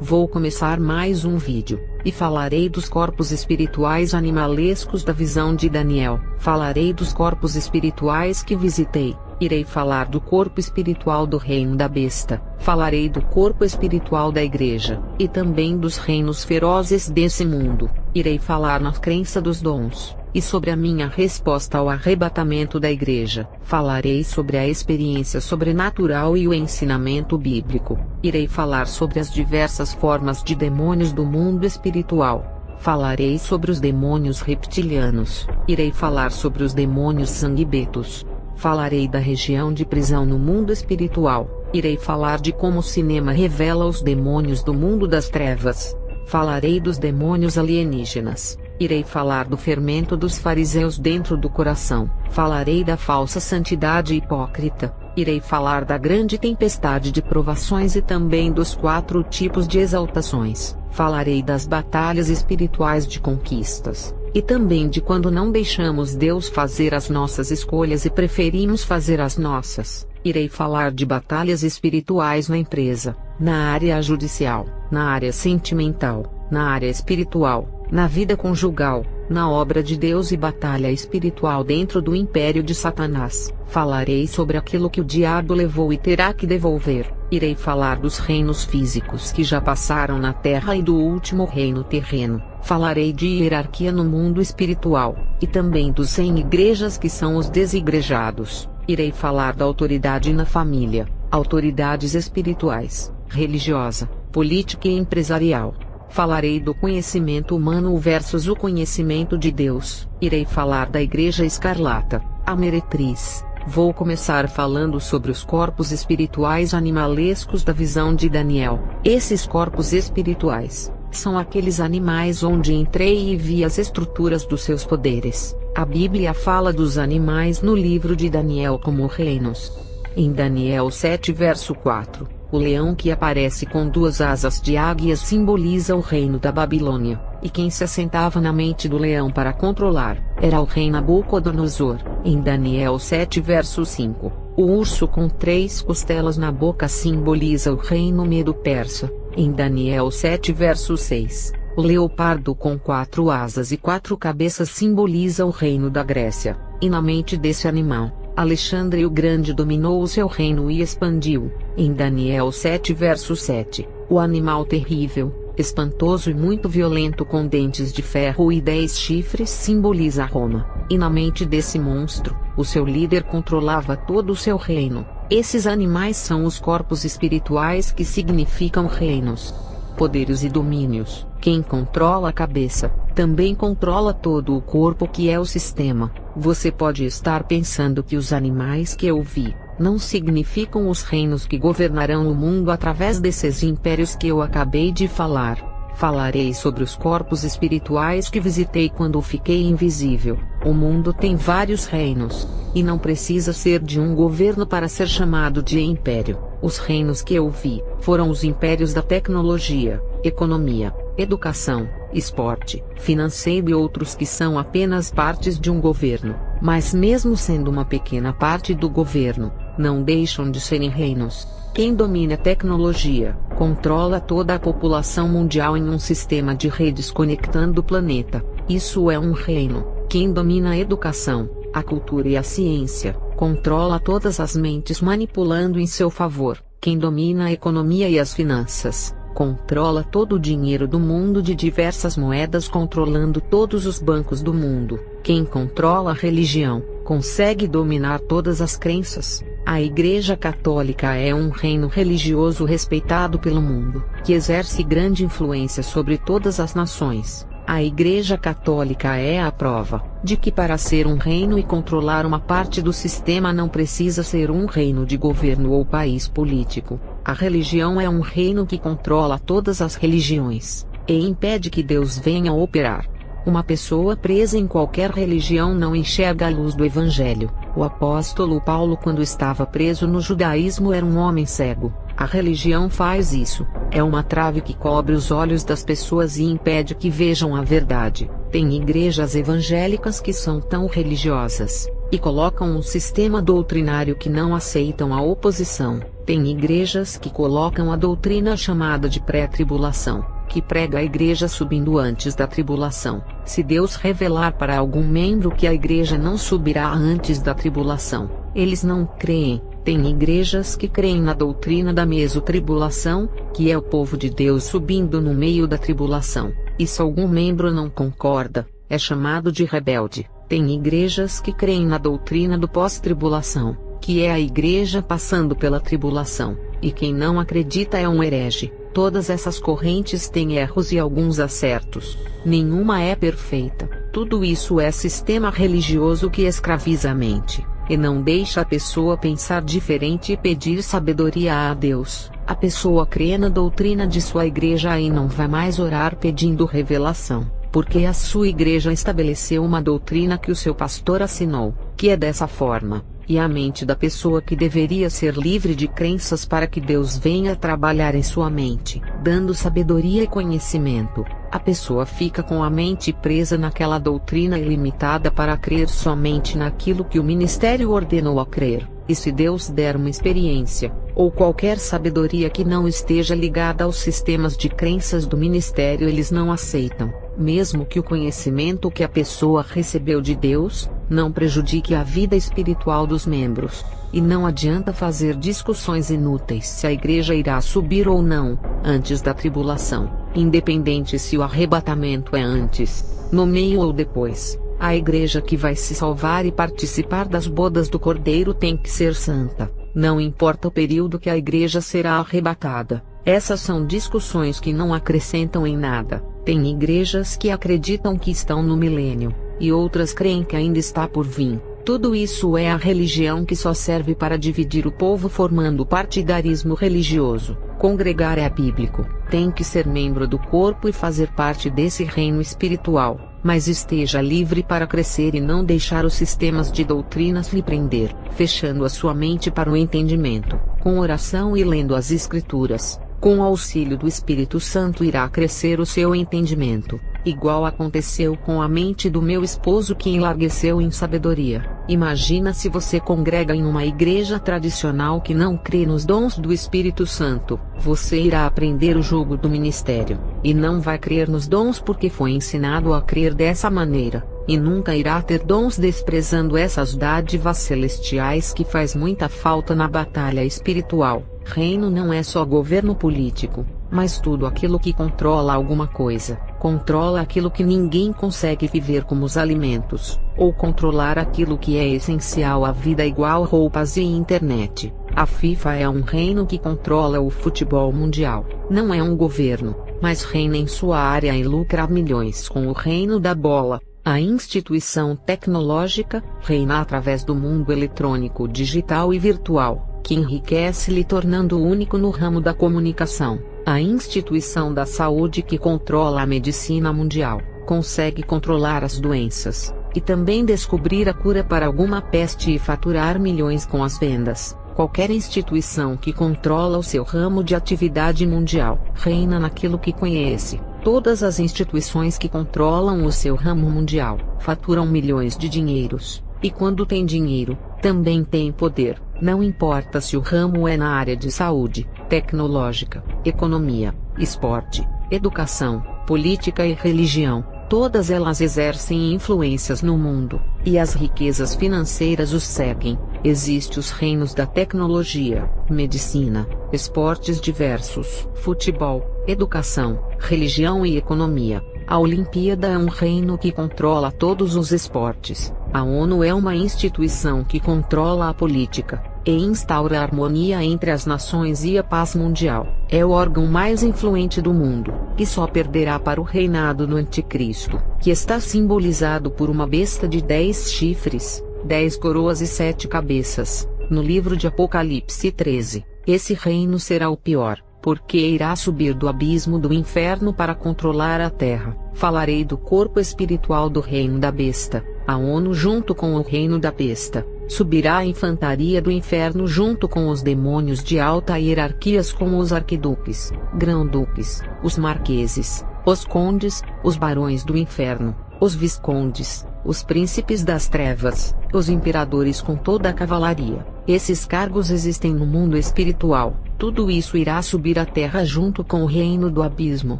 Vou começar mais um vídeo, e falarei dos corpos espirituais animalescos da visão de Daniel. Falarei dos corpos espirituais que visitei. Irei falar do corpo espiritual do reino da besta. Falarei do corpo espiritual da igreja, e também dos reinos ferozes desse mundo. Irei falar na crença dos dons, e sobre a minha resposta ao arrebatamento da igreja. Falarei sobre a experiência sobrenatural e o ensinamento bíblico. Irei falar sobre as diversas formas de demônios do mundo espiritual. Falarei sobre os demônios reptilianos. Irei falar sobre os demônios sanguibetos. Falarei da região de prisão no mundo espiritual. Irei falar de como o cinema revela os demônios do mundo das trevas. Falarei dos demônios alienígenas. Irei falar do fermento dos fariseus dentro do coração. Falarei da falsa santidade hipócrita. Irei falar da grande tempestade de provações e também dos 4 tipos de exaltações. Falarei das batalhas espirituais de conquistas, e também de quando não deixamos Deus fazer as nossas escolhas e preferimos fazer as nossas. Irei falar de batalhas espirituais na empresa, na área judicial, na área sentimental, na área espiritual, na vida conjugal, na obra de Deus e batalha espiritual dentro do império de Satanás. Falarei sobre aquilo que o diabo levou e terá que devolver. Irei falar dos reinos físicos que já passaram na terra e do último reino terreno. Falarei de hierarquia no mundo espiritual, e também dos 100 igrejas que são os desigrejados. Irei falar da autoridade na família, autoridades espirituais, religiosa, política e empresarial. Falarei do conhecimento humano versus o conhecimento de Deus. Irei falar da Igreja Escarlata, a meretriz. Vou começar falando sobre os corpos espirituais animalescos da visão de Daniel. Esses corpos espirituais são aqueles animais onde entrei e vi as estruturas dos seus poderes. A Bíblia fala dos animais no livro de Daniel como reinos. Em Daniel 7 verso 4, o leão que aparece com 2 asas de águia simboliza o reino da Babilônia, e quem se assentava na mente do leão para controlar, era o rei Nabucodonosor. Em Daniel 7 verso 5, o urso com 3 costelas na boca simboliza o reino medo-persa. Em Daniel 7 verso 6, o leopardo com 4 asas e 4 cabeças simboliza o reino da Grécia, e na mente desse animal, Alexandre o Grande dominou o seu reino e expandiu. Em Daniel 7 verso 7, o animal terrível, espantoso e muito violento com dentes de ferro e 10 chifres simboliza Roma, e na mente desse monstro, o seu líder controlava todo o seu reino. Esses animais são os corpos espirituais que significam reinos, poderes e domínios. Quem controla a cabeça, também controla todo o corpo que é o sistema. Você pode estar pensando que os animais que eu vi não significam os reinos que governarão o mundo através desses impérios que eu acabei de falar. Falarei sobre os corpos espirituais que visitei quando fiquei invisível. O mundo tem vários reinos, e não precisa ser de um governo para ser chamado de império. Os reinos que eu vi foram os impérios da tecnologia, economia, educação, esporte, financeiro e outros que são apenas partes de um governo, mas mesmo sendo uma pequena parte do governo, não deixam de serem reinos. Quem domina a tecnologia, controla toda a população mundial em um sistema de redes conectando o planeta. Isso é um reino. Quem domina a educação, a cultura e a ciência, controla todas as mentes manipulando em seu favor. Quem domina a economia e as finanças, controla todo o dinheiro do mundo de diversas moedas controlando todos os bancos do mundo. Quem controla a religião, consegue dominar todas as crenças. A Igreja Católica é um reino religioso respeitado pelo mundo, que exerce grande influência sobre todas as nações. A Igreja Católica é a prova de que para ser um reino e controlar uma parte do sistema não precisa ser um reino de governo ou país político. A religião é um reino que controla todas as religiões, e impede que Deus venha operar. Uma pessoa presa em qualquer religião não enxerga a luz do Evangelho. O apóstolo Paulo, quando estava preso no judaísmo, era um homem cego. A religião faz isso. É uma trave que cobre os olhos das pessoas e impede que vejam a verdade. Tem igrejas evangélicas que são tão religiosas, e colocam um sistema doutrinário que não aceitam a oposição. Tem igrejas que colocam a doutrina chamada de pré-tribulação, que prega a igreja subindo antes da tribulação. Se Deus revelar para algum membro que a igreja não subirá antes da tribulação, eles não creem. Tem igrejas que creem na doutrina da mesotribulação, que é o povo de Deus subindo no meio da tribulação, e se algum membro não concorda, é chamado de rebelde. Tem igrejas que creem na doutrina do pós-tribulação, que é a igreja passando pela tribulação, e quem não acredita é um herege. Todas essas correntes têm erros e alguns acertos. Nenhuma é perfeita. Tudo isso é sistema religioso que escraviza a mente, e não deixa a pessoa pensar diferente e pedir sabedoria a Deus. A pessoa crê na doutrina de sua igreja e não vai mais orar pedindo revelação, porque a sua igreja estabeleceu uma doutrina que o seu pastor assinou, que é dessa forma. E a mente da pessoa que deveria ser livre de crenças para que Deus venha trabalhar em sua mente, dando sabedoria e conhecimento, a pessoa fica com a mente presa naquela doutrina ilimitada para crer somente naquilo que o ministério ordenou a crer. E se Deus der uma experiência, ou qualquer sabedoria que não esteja ligada aos sistemas de crenças do ministério, eles não aceitam, mesmo que o conhecimento que a pessoa recebeu de Deus não prejudique a vida espiritual dos membros. E não adianta fazer discussões inúteis se a igreja irá subir ou não, antes da tribulação, independente se o arrebatamento é antes, no meio ou depois. A igreja que vai se salvar e participar das bodas do Cordeiro tem que ser santa, não importa o período que a igreja será arrebatada. Essas são discussões que não acrescentam em nada. Tem igrejas que acreditam que estão no milênio, e outras creem que ainda está por vir. Tudo isso é a religião que só serve para dividir o povo, formando partidarismo religioso. Congregar é bíblico, tem que ser membro do corpo e fazer parte desse reino espiritual, mas esteja livre para crescer e não deixar os sistemas de doutrinas lhe prender, fechando a sua mente para o entendimento. Com oração e lendo as Escrituras, com o auxílio do Espírito Santo, irá crescer o seu entendimento, igual aconteceu com a mente do meu esposo, que enlargueceu em sabedoria. Imagina se você congrega em uma igreja tradicional que não crê nos dons do Espírito Santo. Você irá aprender o jogo do ministério, e não vai crer nos dons porque foi ensinado a crer dessa maneira, e nunca irá ter dons, desprezando essas dádivas celestiais que faz muita falta na batalha espiritual. Reino não é só governo político, mas tudo aquilo que controla alguma coisa. Controla aquilo que ninguém consegue viver, como os alimentos, ou controlar aquilo que é essencial à vida, igual roupas e internet. A FIFA é um reino que controla o futebol mundial. Não é um governo, mas reina em sua área e lucra milhões com o reino da bola. A instituição tecnológica reina através do mundo eletrônico, digital e virtual, que enriquece, lhe tornando único no ramo da comunicação. A instituição da saúde, que controla a medicina mundial, consegue controlar as doenças, e também descobrir a cura para alguma peste e faturar milhões com as vendas. Qualquer instituição que controla o seu ramo de atividade mundial, reina naquilo que conhece. Todas as instituições que controlam o seu ramo mundial, faturam milhões de dinheiros, e quando tem dinheiro, também tem poder. Não importa se o ramo é na área de saúde, tecnológica, economia, esporte, educação, política e religião, todas elas exercem influências no mundo, e as riquezas financeiras os seguem. Existem os reinos da tecnologia, medicina, esportes diversos, futebol, educação, religião e economia. A Olimpíada é um reino que controla todos os esportes. A ONU é uma instituição que controla a política, e instaura a harmonia entre as nações e a paz mundial. É o órgão mais influente do mundo, que só perderá para o reinado do Anticristo, que está simbolizado por uma besta de 10 chifres, 10 coroas e 7 cabeças, no livro de Apocalipse 13. Esse reino será o pior, porque irá subir do abismo do inferno para controlar a terra. Falarei do corpo espiritual do reino da besta, a ONU junto com o reino da besta. Subirá a infantaria do inferno junto com os demônios de alta hierarquias, como os arquiduques, grão-duques, os marqueses, os condes, os barões do inferno, os viscondes, os príncipes das trevas, os imperadores com toda a cavalaria. Esses cargos existem no mundo espiritual. Tudo isso irá subir à terra junto com o reino do abismo,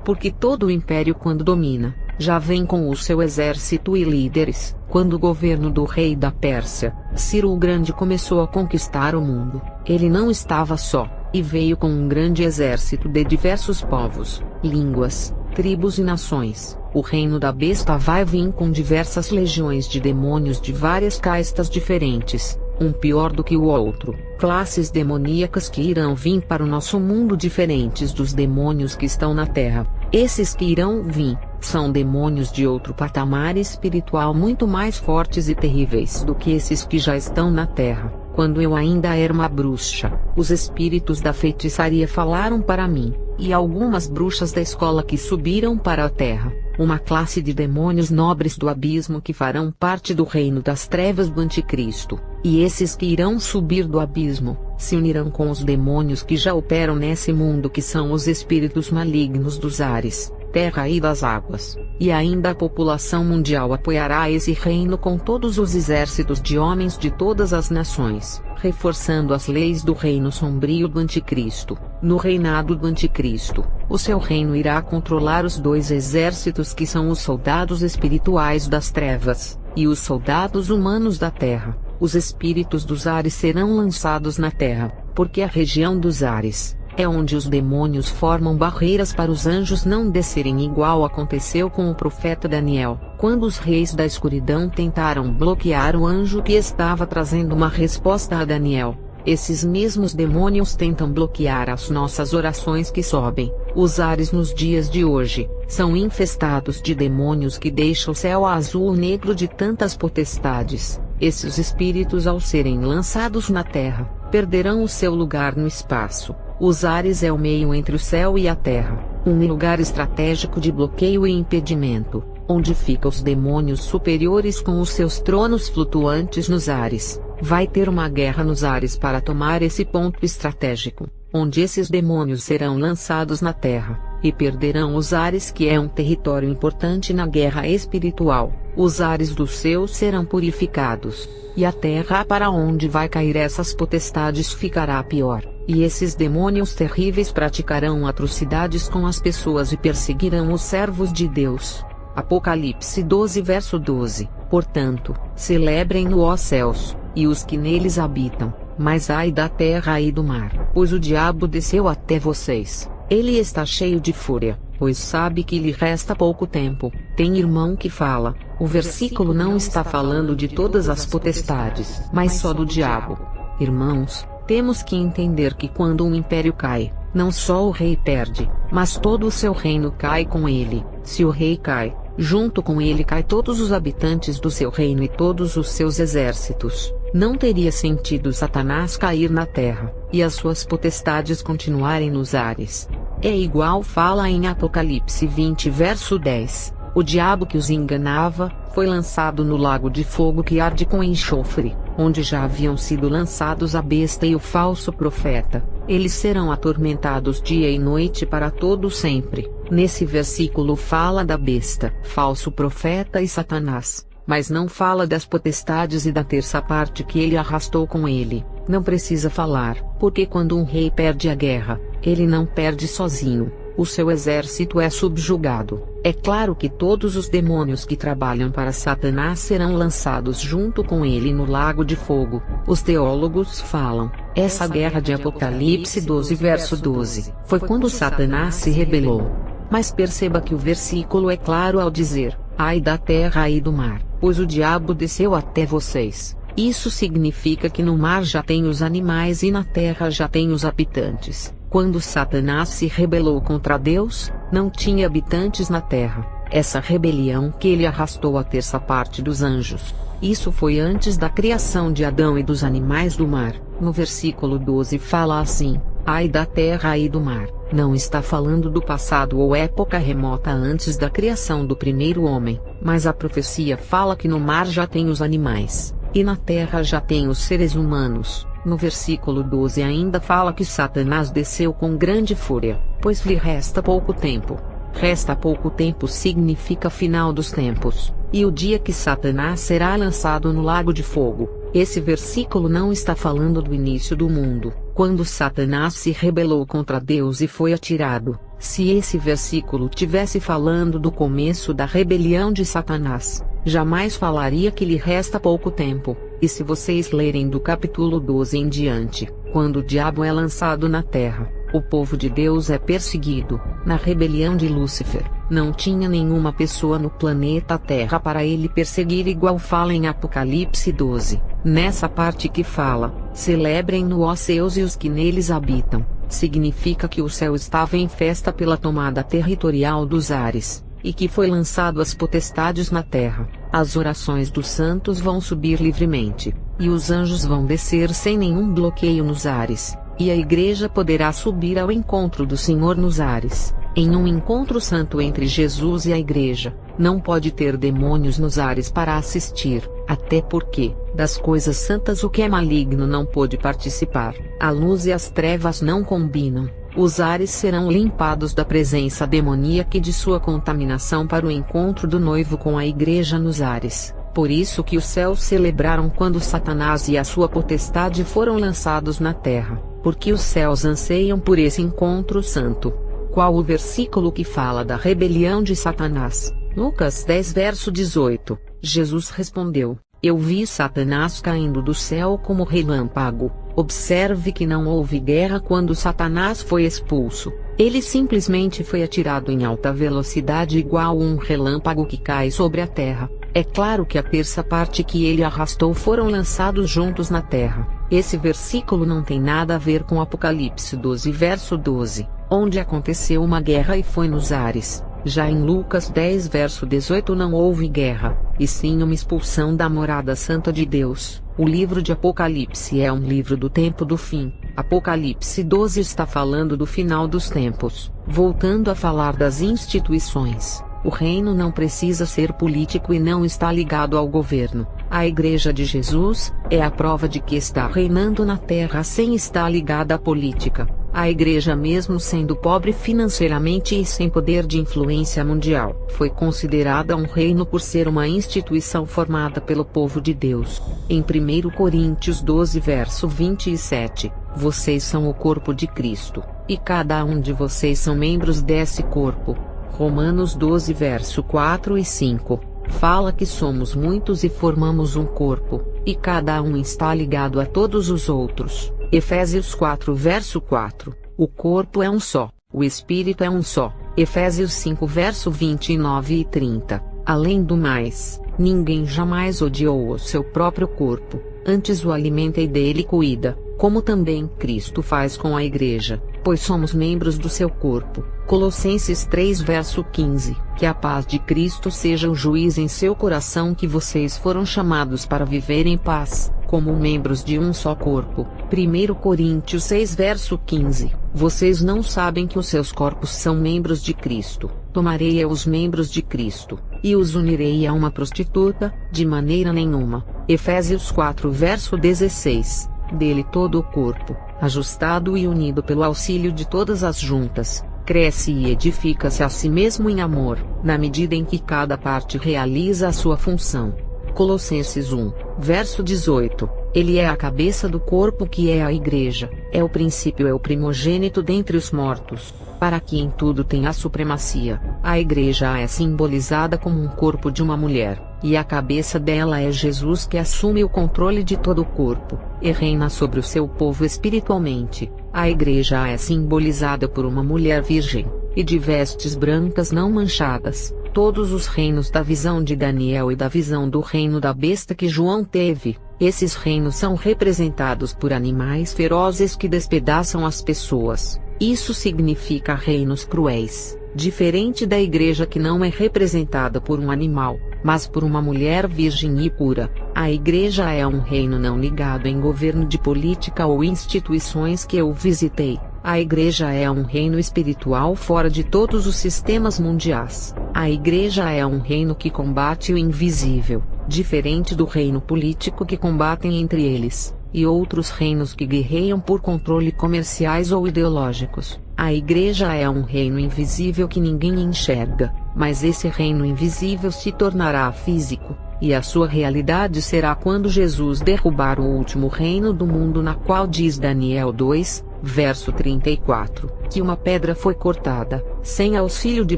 porque todo o império, quando domina, já vem com o seu exército e líderes. Quando o governo do rei da Pérsia, Ciro o Grande, começou a conquistar o mundo, ele não estava só, e veio com um grande exército de diversos povos, línguas, tribos e nações. O reino da besta vai vir com diversas legiões de demônios de várias castas diferentes, um pior do que o outro, classes demoníacas que irão vir para o nosso mundo diferentes dos demônios que estão na terra. Esses que irão vir, são demônios de outro patamar espiritual muito mais fortes e terríveis do que esses que já estão na terra. Quando eu ainda era uma bruxa, os espíritos da feitiçaria falaram para mim, e algumas bruxas da escola que subiram para a terra, uma classe de demônios nobres do abismo que farão parte do reino das trevas do anticristo, e esses que irão subir do abismo, se unirão com os demônios que já operam nesse mundo, que são os espíritos malignos dos ares, terra e das águas, e ainda a população mundial apoiará esse reino com todos os exércitos de homens de todas as nações, reforçando as leis do reino sombrio do anticristo. No reinado do anticristo, o seu reino irá controlar os dois exércitos que são os soldados espirituais das trevas, e os soldados humanos da terra. Os espíritos dos ares serão lançados na terra, porque a região dos ares é onde os demônios formam barreiras para os anjos não descerem, igual aconteceu com o profeta Daniel, quando os reis da escuridão tentaram bloquear o anjo que estava trazendo uma resposta a Daniel. Esses mesmos demônios tentam bloquear as nossas orações que sobem. Os ares nos dias de hoje são infestados de demônios que deixam o céu azul negro de tantas potestades. Esses espíritos, ao serem lançados na terra, perderão o seu lugar no espaço. Os ares é o meio entre o céu e a terra, um lugar estratégico de bloqueio e impedimento, onde ficam os demônios superiores com os seus tronos flutuantes nos ares. Vai ter uma guerra nos ares para tomar esse ponto estratégico, onde esses demônios serão lançados na terra, e perderão os ares, que é um território importante na guerra espiritual. Os ares dos céus serão purificados, e a terra para onde vai cair essas potestades ficará pior, e esses demônios terríveis praticarão atrocidades com as pessoas e perseguirão os servos de Deus. Apocalipse 12 verso 12. Portanto, celebrem-no, ó céus, e os que neles habitam, mas ai da terra e do mar, pois o diabo desceu até vocês. Ele está cheio de fúria, pois sabe que lhe resta pouco tempo. Tem irmão que fala, o versículo não está falando de todas as potestades, mas só do diabo. Irmãos, temos que entender que quando um império cai, não só o rei perde, mas todo o seu reino cai com ele. Se o rei cai, junto com ele cai todos os habitantes do seu reino e todos os seus exércitos. Não teria sentido Satanás cair na terra, e as suas potestades continuarem nos ares. É igual fala em Apocalipse 20 verso 10. O diabo que os enganava, foi lançado no lago de fogo que arde com enxofre, onde já haviam sido lançados a besta e o falso profeta. Eles serão atormentados dia e noite para todo sempre. Nesse versículo fala da besta, falso profeta e Satanás, mas não fala das potestades e da terça parte que ele arrastou com ele. Não precisa falar, porque quando um rei perde a guerra, ele não perde sozinho. O seu exército é subjugado. É claro que todos os demônios que trabalham para Satanás serão lançados junto com ele no lago de fogo. Os teólogos falam, essa guerra de Apocalipse 12 verso 12, foi quando Satanás se rebelou. Mas perceba que o versículo é claro ao dizer, ai da terra e do mar, pois o diabo desceu até vocês. Isso significa que no mar já tem os animais e na terra já tem os habitantes. Quando Satanás se rebelou contra Deus, não tinha habitantes na terra. Essa rebelião que ele arrastou a terça parte dos anjos. Isso foi antes da criação de Adão e dos animais do mar. No versículo 12 fala assim, ai da terra e do mar. Não está falando do passado ou época remota antes da criação do primeiro homem, mas a profecia fala que no mar já tem os animais, e na terra já tem os seres humanos. No versículo 12 ainda fala que Satanás desceu com grande fúria, pois lhe resta pouco tempo. Resta pouco tempo significa final dos tempos, e o dia que Satanás será lançado no lago de fogo. Esse versículo não está falando do início do mundo, quando Satanás se rebelou contra Deus e foi atirado. Se esse versículo tivesse falando do começo da rebelião de Satanás, jamais falaria que lhe resta pouco tempo. E se vocês lerem do capítulo 12 em diante, quando o diabo é lançado na terra, o povo de Deus é perseguido. Na rebelião de Lúcifer, não tinha nenhuma pessoa no planeta Terra para ele perseguir, igual fala em Apocalipse 12. Nessa parte que fala, celebrem-no ó céus e os que neles habitam, significa que o céu estava em festa pela tomada territorial dos ares, e que foi lançado as potestades na terra. As orações dos santos vão subir livremente, e os anjos vão descer sem nenhum bloqueio nos ares, e a igreja poderá subir ao encontro do Senhor nos ares. Em um encontro santo entre Jesus e a igreja, não pode ter demônios nos ares para assistir, até porque, das coisas santas o que é maligno não pôde participar. A luz e as trevas não combinam. Os ares serão limpados da presença demoníaca e de sua contaminação para o encontro do noivo com a igreja nos ares. Por isso que os céus celebraram quando Satanás e a sua potestade foram lançados na terra, porque os céus anseiam por esse encontro santo. Qual o versículo que fala da rebelião de Satanás? Lucas 10 verso 18. Jesus respondeu: Eu vi Satanás caindo do céu como relâmpago. Observe que não houve guerra quando Satanás foi expulso. Ele simplesmente foi atirado em alta velocidade igual um relâmpago que cai sobre a terra. É claro que a terça parte que ele arrastou foram lançados juntos na terra. Esse versículo não tem nada a ver com Apocalipse 12 verso 12, onde aconteceu uma guerra e foi nos ares. Já em Lucas 10 verso 18 não houve guerra, e sim uma expulsão da morada santa de Deus. O livro de Apocalipse é um livro do tempo do fim. Apocalipse 12 está falando do final dos tempos. Voltando a falar das instituições, o reino não precisa ser político e não está ligado ao governo. A Igreja de Jesus é a prova de que está reinando na terra sem estar ligada à política. A igreja, mesmo sendo pobre financeiramente e sem poder de influência mundial, foi considerada um reino por ser uma instituição formada pelo povo de Deus. Em 1 Coríntios 12 verso 27, vocês são o corpo de Cristo, e cada um de vocês são membros desse corpo. Romanos 12 verso 4 e 5, fala que somos muitos e formamos um corpo, e cada um está ligado a todos os outros. Efésios 4 verso 4, o corpo é um só, o espírito é um só. Efésios 5 verso 29 e 30, além do mais, ninguém jamais odiou o seu próprio corpo, antes o alimenta e dele cuida, como também Cristo faz com a igreja, pois somos membros do seu corpo. Colossenses 3 verso 15, que a paz de Cristo seja o juiz em seu coração, que vocês foram chamados para viver em paz, como membros de um só corpo. 1 Coríntios 6 verso 15, vocês não sabem que os seus corpos são membros de Cristo. Tomarei eu os membros de Cristo, e os unirei a uma prostituta? De maneira nenhuma. Efésios 4 verso 16, dele todo o corpo, ajustado e unido pelo auxílio de todas as juntas, cresce e edifica-se a si mesmo em amor, na medida em que cada parte realiza a sua função. Colossenses 1, verso 18, ele é a cabeça do corpo, que é a igreja, é o princípio, é o primogênito dentre os mortos, para que em tudo tenha a supremacia. A igreja é simbolizada como um corpo de uma mulher, e a cabeça dela é Jesus, que assume o controle de todo o corpo, e reina sobre o seu povo espiritualmente. A igreja é simbolizada por uma mulher virgem, e de vestes brancas não manchadas. Todos os reinos da visão de Daniel e da visão do reino da besta que João teve, esses reinos são representados por animais ferozes que despedaçam as pessoas. Isso significa reinos cruéis, diferente da igreja, que não é representada por um animal, mas por uma mulher virgem e pura. A igreja é um reino não ligado em governo de política ou instituições que eu visitei. A igreja é um reino espiritual fora de todos os sistemas mundiais. A igreja é um reino que combate o invisível, diferente do reino político, que combatem entre eles, e outros reinos que guerreiam por controle comerciais ou ideológicos. A igreja é um reino invisível que ninguém enxerga, Mas esse reino invisível se tornará físico, e a sua realidade será quando Jesus derrubar o último reino do mundo, na qual diz Daniel 2, verso 34, que uma pedra foi cortada, sem auxílio de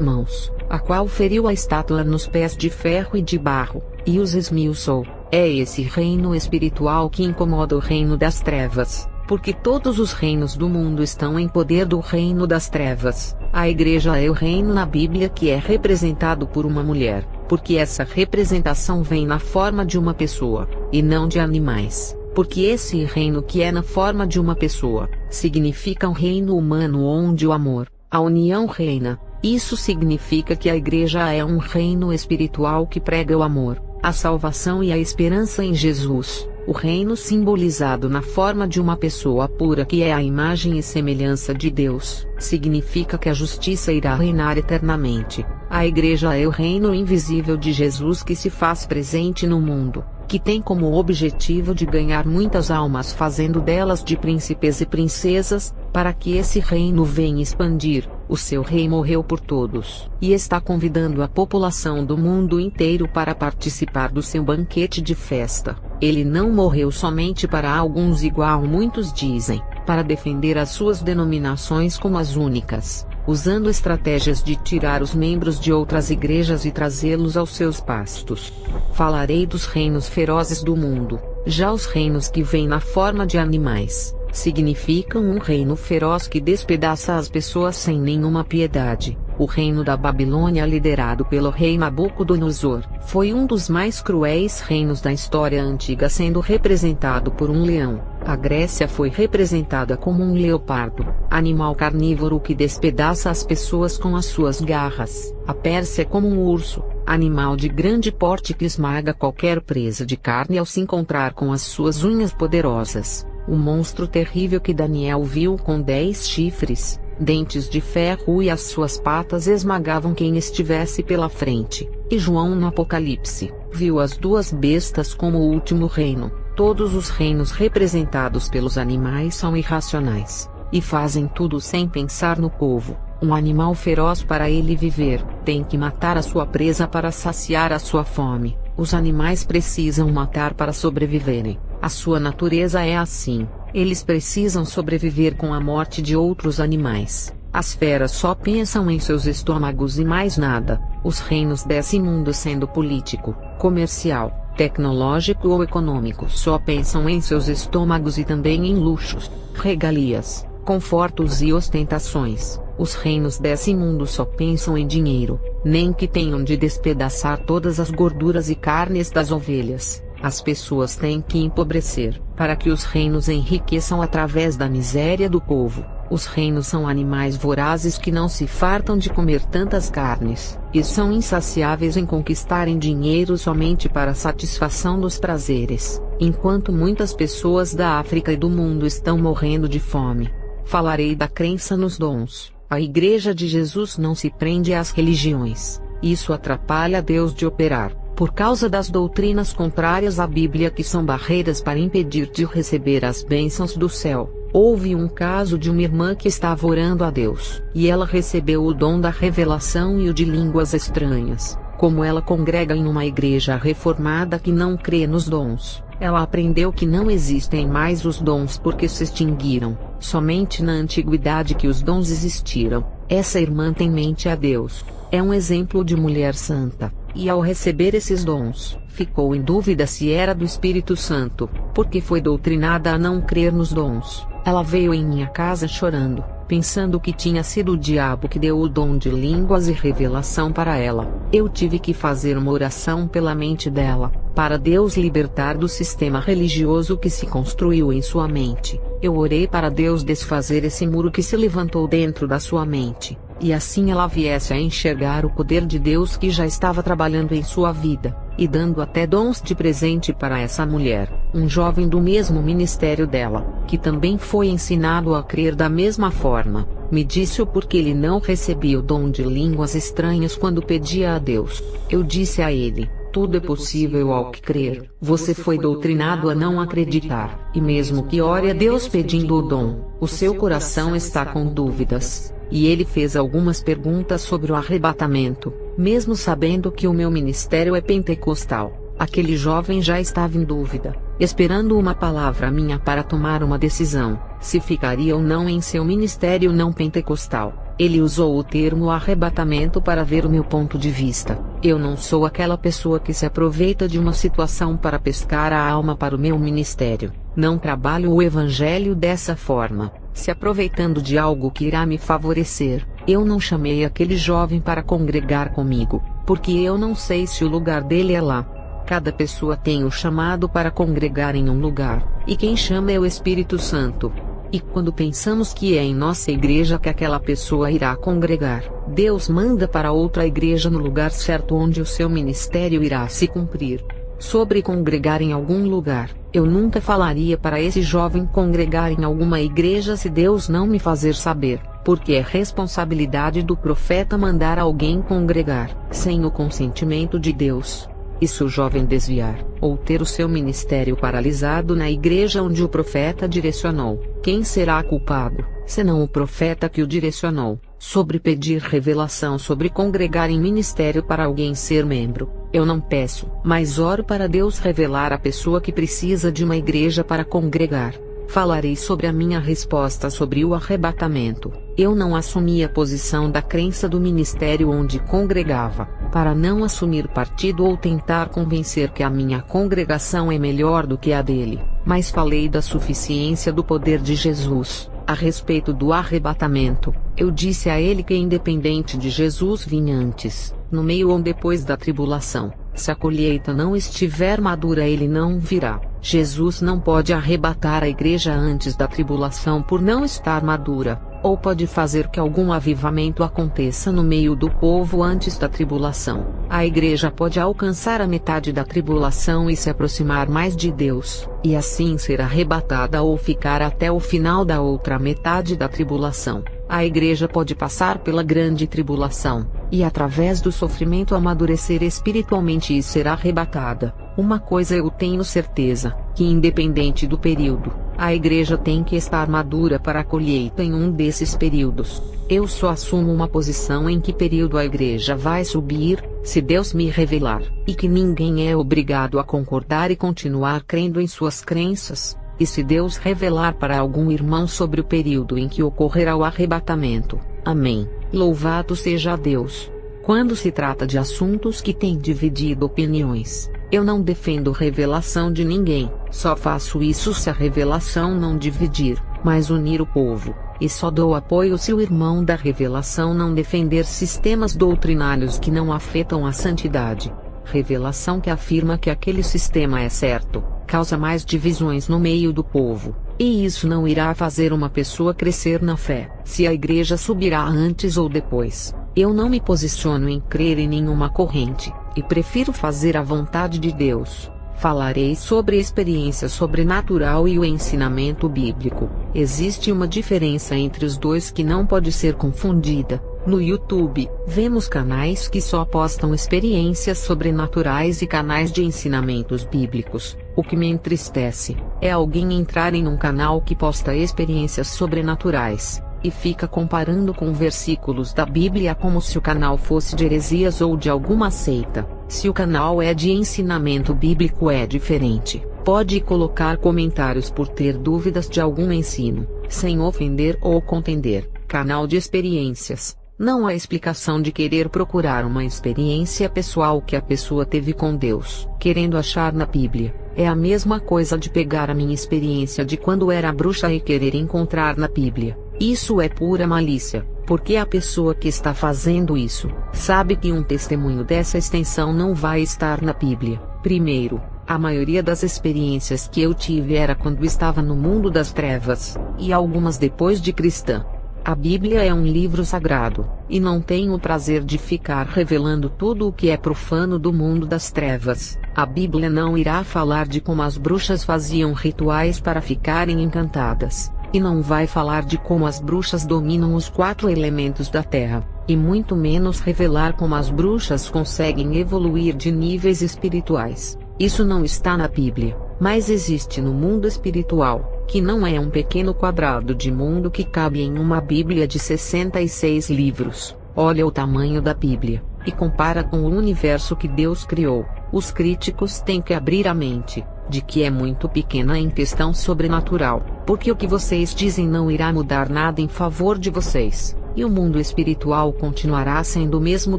mãos, a qual feriu a estátua nos pés de ferro e de barro, e os esmiuçou. É esse reino espiritual que incomoda o reino das trevas, porque todos os reinos do mundo estão em poder do reino das trevas. A igreja é o reino na Bíblia que é representado por uma mulher, porque essa representação vem na forma de uma pessoa, e não de animais, porque esse reino que é na forma de uma pessoa, significa um reino humano onde o amor, a união reina. Isso significa que a igreja é um reino espiritual que prega o amor, a salvação e a esperança em Jesus. O reino simbolizado na forma de uma pessoa pura que é a imagem e semelhança de Deus, significa que a justiça irá reinar eternamente. A igreja é o reino invisível de Jesus que se faz presente no mundo, que tem como objetivo de ganhar muitas almas fazendo delas de príncipes e princesas, para que esse reino venha expandir. O seu rei morreu por todos, e está convidando a população do mundo inteiro para participar do seu banquete de festa. Ele não morreu somente para alguns, igual muitos dizem, para defender as suas denominações como as únicas, usando estratégias de tirar os membros de outras igrejas e trazê-los aos seus pastos. Falarei dos reinos ferozes do mundo. Já os reinos que vêm na forma de animais, significam um reino feroz que despedaça as pessoas sem nenhuma piedade. O reino da Babilônia, liderado pelo rei Nabucodonosor, foi um dos mais cruéis reinos da história antiga, sendo representado por um leão. A Grécia foi representada como um leopardo, animal carnívoro que despedaça as pessoas com as suas garras. A Pérsia como um urso, animal de grande porte que esmaga qualquer presa de carne ao se encontrar com as suas unhas poderosas. O monstro terrível que Daniel viu com 10 chifres, dentes de ferro e as suas patas esmagavam quem estivesse pela frente. E João no Apocalipse, viu as duas bestas como o último reino. Todos os reinos representados pelos animais são irracionais, e fazem tudo sem pensar no povo. Um animal feroz, para ele viver, tem que matar a sua presa para saciar a sua fome. Os animais precisam matar para sobreviverem. A sua natureza é assim. Eles precisam sobreviver com a morte de outros animais. As feras só pensam em seus estômagos e mais nada. Os reinos desse mundo, sendo político, comercial, tecnológico ou econômico, só pensam em seus estômagos e também em luxos, regalias, confortos e ostentações. Os reinos desse mundo só pensam em dinheiro, nem que tenham de despedaçar todas as gorduras e carnes das ovelhas. As pessoas têm que empobrecer, para que os reinos enriqueçam através da miséria do povo. Os reinos são animais vorazes que não se fartam de comer tantas carnes, e são insaciáveis em conquistarem dinheiro somente para a satisfação dos prazeres, enquanto muitas pessoas da África e do mundo estão morrendo de fome. Falarei da crença nos dons. A Igreja de Jesus não se prende às religiões. Isso atrapalha Deus de operar, por causa das doutrinas contrárias à Bíblia que são barreiras para impedir de receber as bênçãos do céu. Houve um caso de uma irmã que estava orando a Deus, e ela recebeu o dom da revelação e o de línguas estranhas. Como ela congrega em uma igreja reformada que não crê nos dons, ela aprendeu que não existem mais os dons porque se extinguiram. Somente na antiguidade que os dons existiram. Essa irmã tem mente a Deus. É um exemplo de mulher santa, e ao receber esses dons, ficou em dúvida se era do Espírito Santo, porque foi doutrinada a não crer nos dons. Ela veio em minha casa chorando, pensando que tinha sido o diabo que deu o dom de línguas e revelação para ela. Eu tive que fazer uma oração pela mente dela, para Deus libertar do sistema religioso que se construiu em sua mente. Eu orei para Deus desfazer esse muro que se levantou dentro da sua mente, e assim ela viesse a enxergar o poder de Deus que já estava trabalhando em sua vida, e dando até dons de presente para essa mulher. Um jovem do mesmo ministério dela, que também foi ensinado a crer da mesma forma, me disse o porquê ele não recebia o dom de línguas estranhas quando pedia a Deus. Eu disse a ele: tudo é possível ao que crer. Você foi doutrinado a não acreditar, e mesmo que ore a Deus pedindo o dom, o seu coração está com dúvidas. E ele fez algumas perguntas sobre o arrebatamento. Mesmo sabendo que o meu ministério é pentecostal, aquele jovem já estava em dúvida, esperando uma palavra minha para tomar uma decisão, se ficaria ou não em seu ministério não pentecostal. Ele usou o termo arrebatamento para ver o meu ponto de vista. Eu não sou aquela pessoa que se aproveita de uma situação para pescar a alma para o meu ministério. Não trabalho o evangelho dessa forma, se aproveitando de algo que irá me favorecer. Eu não chamei aquele jovem para congregar comigo, porque eu não sei se o lugar dele é lá. Cada pessoa tem o chamado para congregar em um lugar, e quem chama é o Espírito Santo. E quando pensamos que é em nossa igreja que aquela pessoa irá congregar, Deus manda para outra igreja no lugar certo onde o seu ministério irá se cumprir. Sobre congregar em algum lugar, eu nunca falaria para esse jovem congregar em alguma igreja se Deus não me fazer saber, porque é responsabilidade do profeta mandar alguém congregar, sem o consentimento de Deus. E se o jovem desviar, ou ter o seu ministério paralisado na igreja onde o profeta direcionou, quem será culpado, senão o profeta que o direcionou? Sobre pedir revelação sobre congregar em ministério para alguém ser membro, eu não peço, mas oro para Deus revelar a pessoa que precisa de uma igreja para congregar. Falarei sobre a minha resposta sobre o arrebatamento. Eu não assumi a posição da crença do ministério onde congregava, para não assumir partido ou tentar convencer que a minha congregação é melhor do que a dele, mas falei da suficiência do poder de Jesus. A respeito do arrebatamento, eu disse a ele que independente de Jesus vir antes, no meio ou depois da tribulação, se a colheita não estiver madura ele não virá. Jesus não pode arrebatar a igreja antes da tribulação por não estar madura, ou pode fazer que algum avivamento aconteça no meio do povo antes da tribulação. A igreja pode alcançar a metade da tribulação e se aproximar mais de Deus, e assim ser arrebatada ou ficar até o final da outra metade da tribulação. A igreja pode passar pela grande tribulação, e através do sofrimento amadurecer espiritualmente e ser arrebatada. Uma coisa eu tenho certeza, que independente do período, a igreja tem que estar madura para a colheita em um desses períodos. Eu só assumo uma posição em que período a igreja vai subir, se Deus me revelar, e que ninguém é obrigado a concordar e continuar crendo em suas crenças. E se Deus revelar para algum irmão sobre o período em que ocorrerá o arrebatamento, amém, louvado seja Deus. Quando se trata de assuntos que têm dividido opiniões, eu não defendo revelação de ninguém, só faço isso se a revelação não dividir, mas unir o povo, e só dou apoio se o irmão da revelação não defender sistemas doutrinários que não afetam a santidade. Revelação que afirma que aquele sistema é certo, causa mais divisões no meio do povo, e isso não irá fazer uma pessoa crescer na fé, se a igreja subirá antes ou depois. Eu não me posiciono em crer em nenhuma corrente, e prefiro fazer a vontade de Deus. Falarei sobre a experiência sobrenatural e o ensinamento bíblico. Existe uma diferença entre os dois que não pode ser confundida. No YouTube, vemos canais que só postam experiências sobrenaturais e canais de ensinamentos bíblicos. O que me entristece é alguém entrar em um canal que posta experiências sobrenaturais e fica comparando com versículos da Bíblia como se o canal fosse de heresias ou de alguma seita. Se o canal é de ensinamento bíblico é diferente. Pode colocar comentários por ter dúvidas de algum ensino, sem ofender ou contender. Canal de experiências. Não há explicação de querer procurar uma experiência pessoal que a pessoa teve com Deus, querendo achar na Bíblia. É a mesma coisa de pegar a minha experiência de quando era bruxa e querer encontrar na Bíblia. Isso é pura malícia, porque a pessoa que está fazendo isso, sabe que um testemunho dessa extensão não vai estar na Bíblia. Primeiro, a maioria das experiências que eu tive era quando estava no mundo das trevas, e algumas depois de cristã. A Bíblia é um livro sagrado, e não tenho o prazer de ficar revelando tudo o que é profano do mundo das trevas. A Bíblia não irá falar de como as bruxas faziam rituais para ficarem encantadas, e não vai falar de como as bruxas dominam os 4 elementos da terra, e muito menos revelar como as bruxas conseguem evoluir de níveis espirituais. Isso não está na Bíblia, mas existe no mundo espiritual, que não é um pequeno quadrado de mundo que cabe em uma Bíblia de 66 livros. Olha o tamanho da Bíblia. e compara com o universo que Deus criou, os críticos têm que abrir a mente, de que é muito pequena em questão sobrenatural, porque o que vocês dizem não irá mudar nada em favor de vocês, e o mundo espiritual continuará sendo o mesmo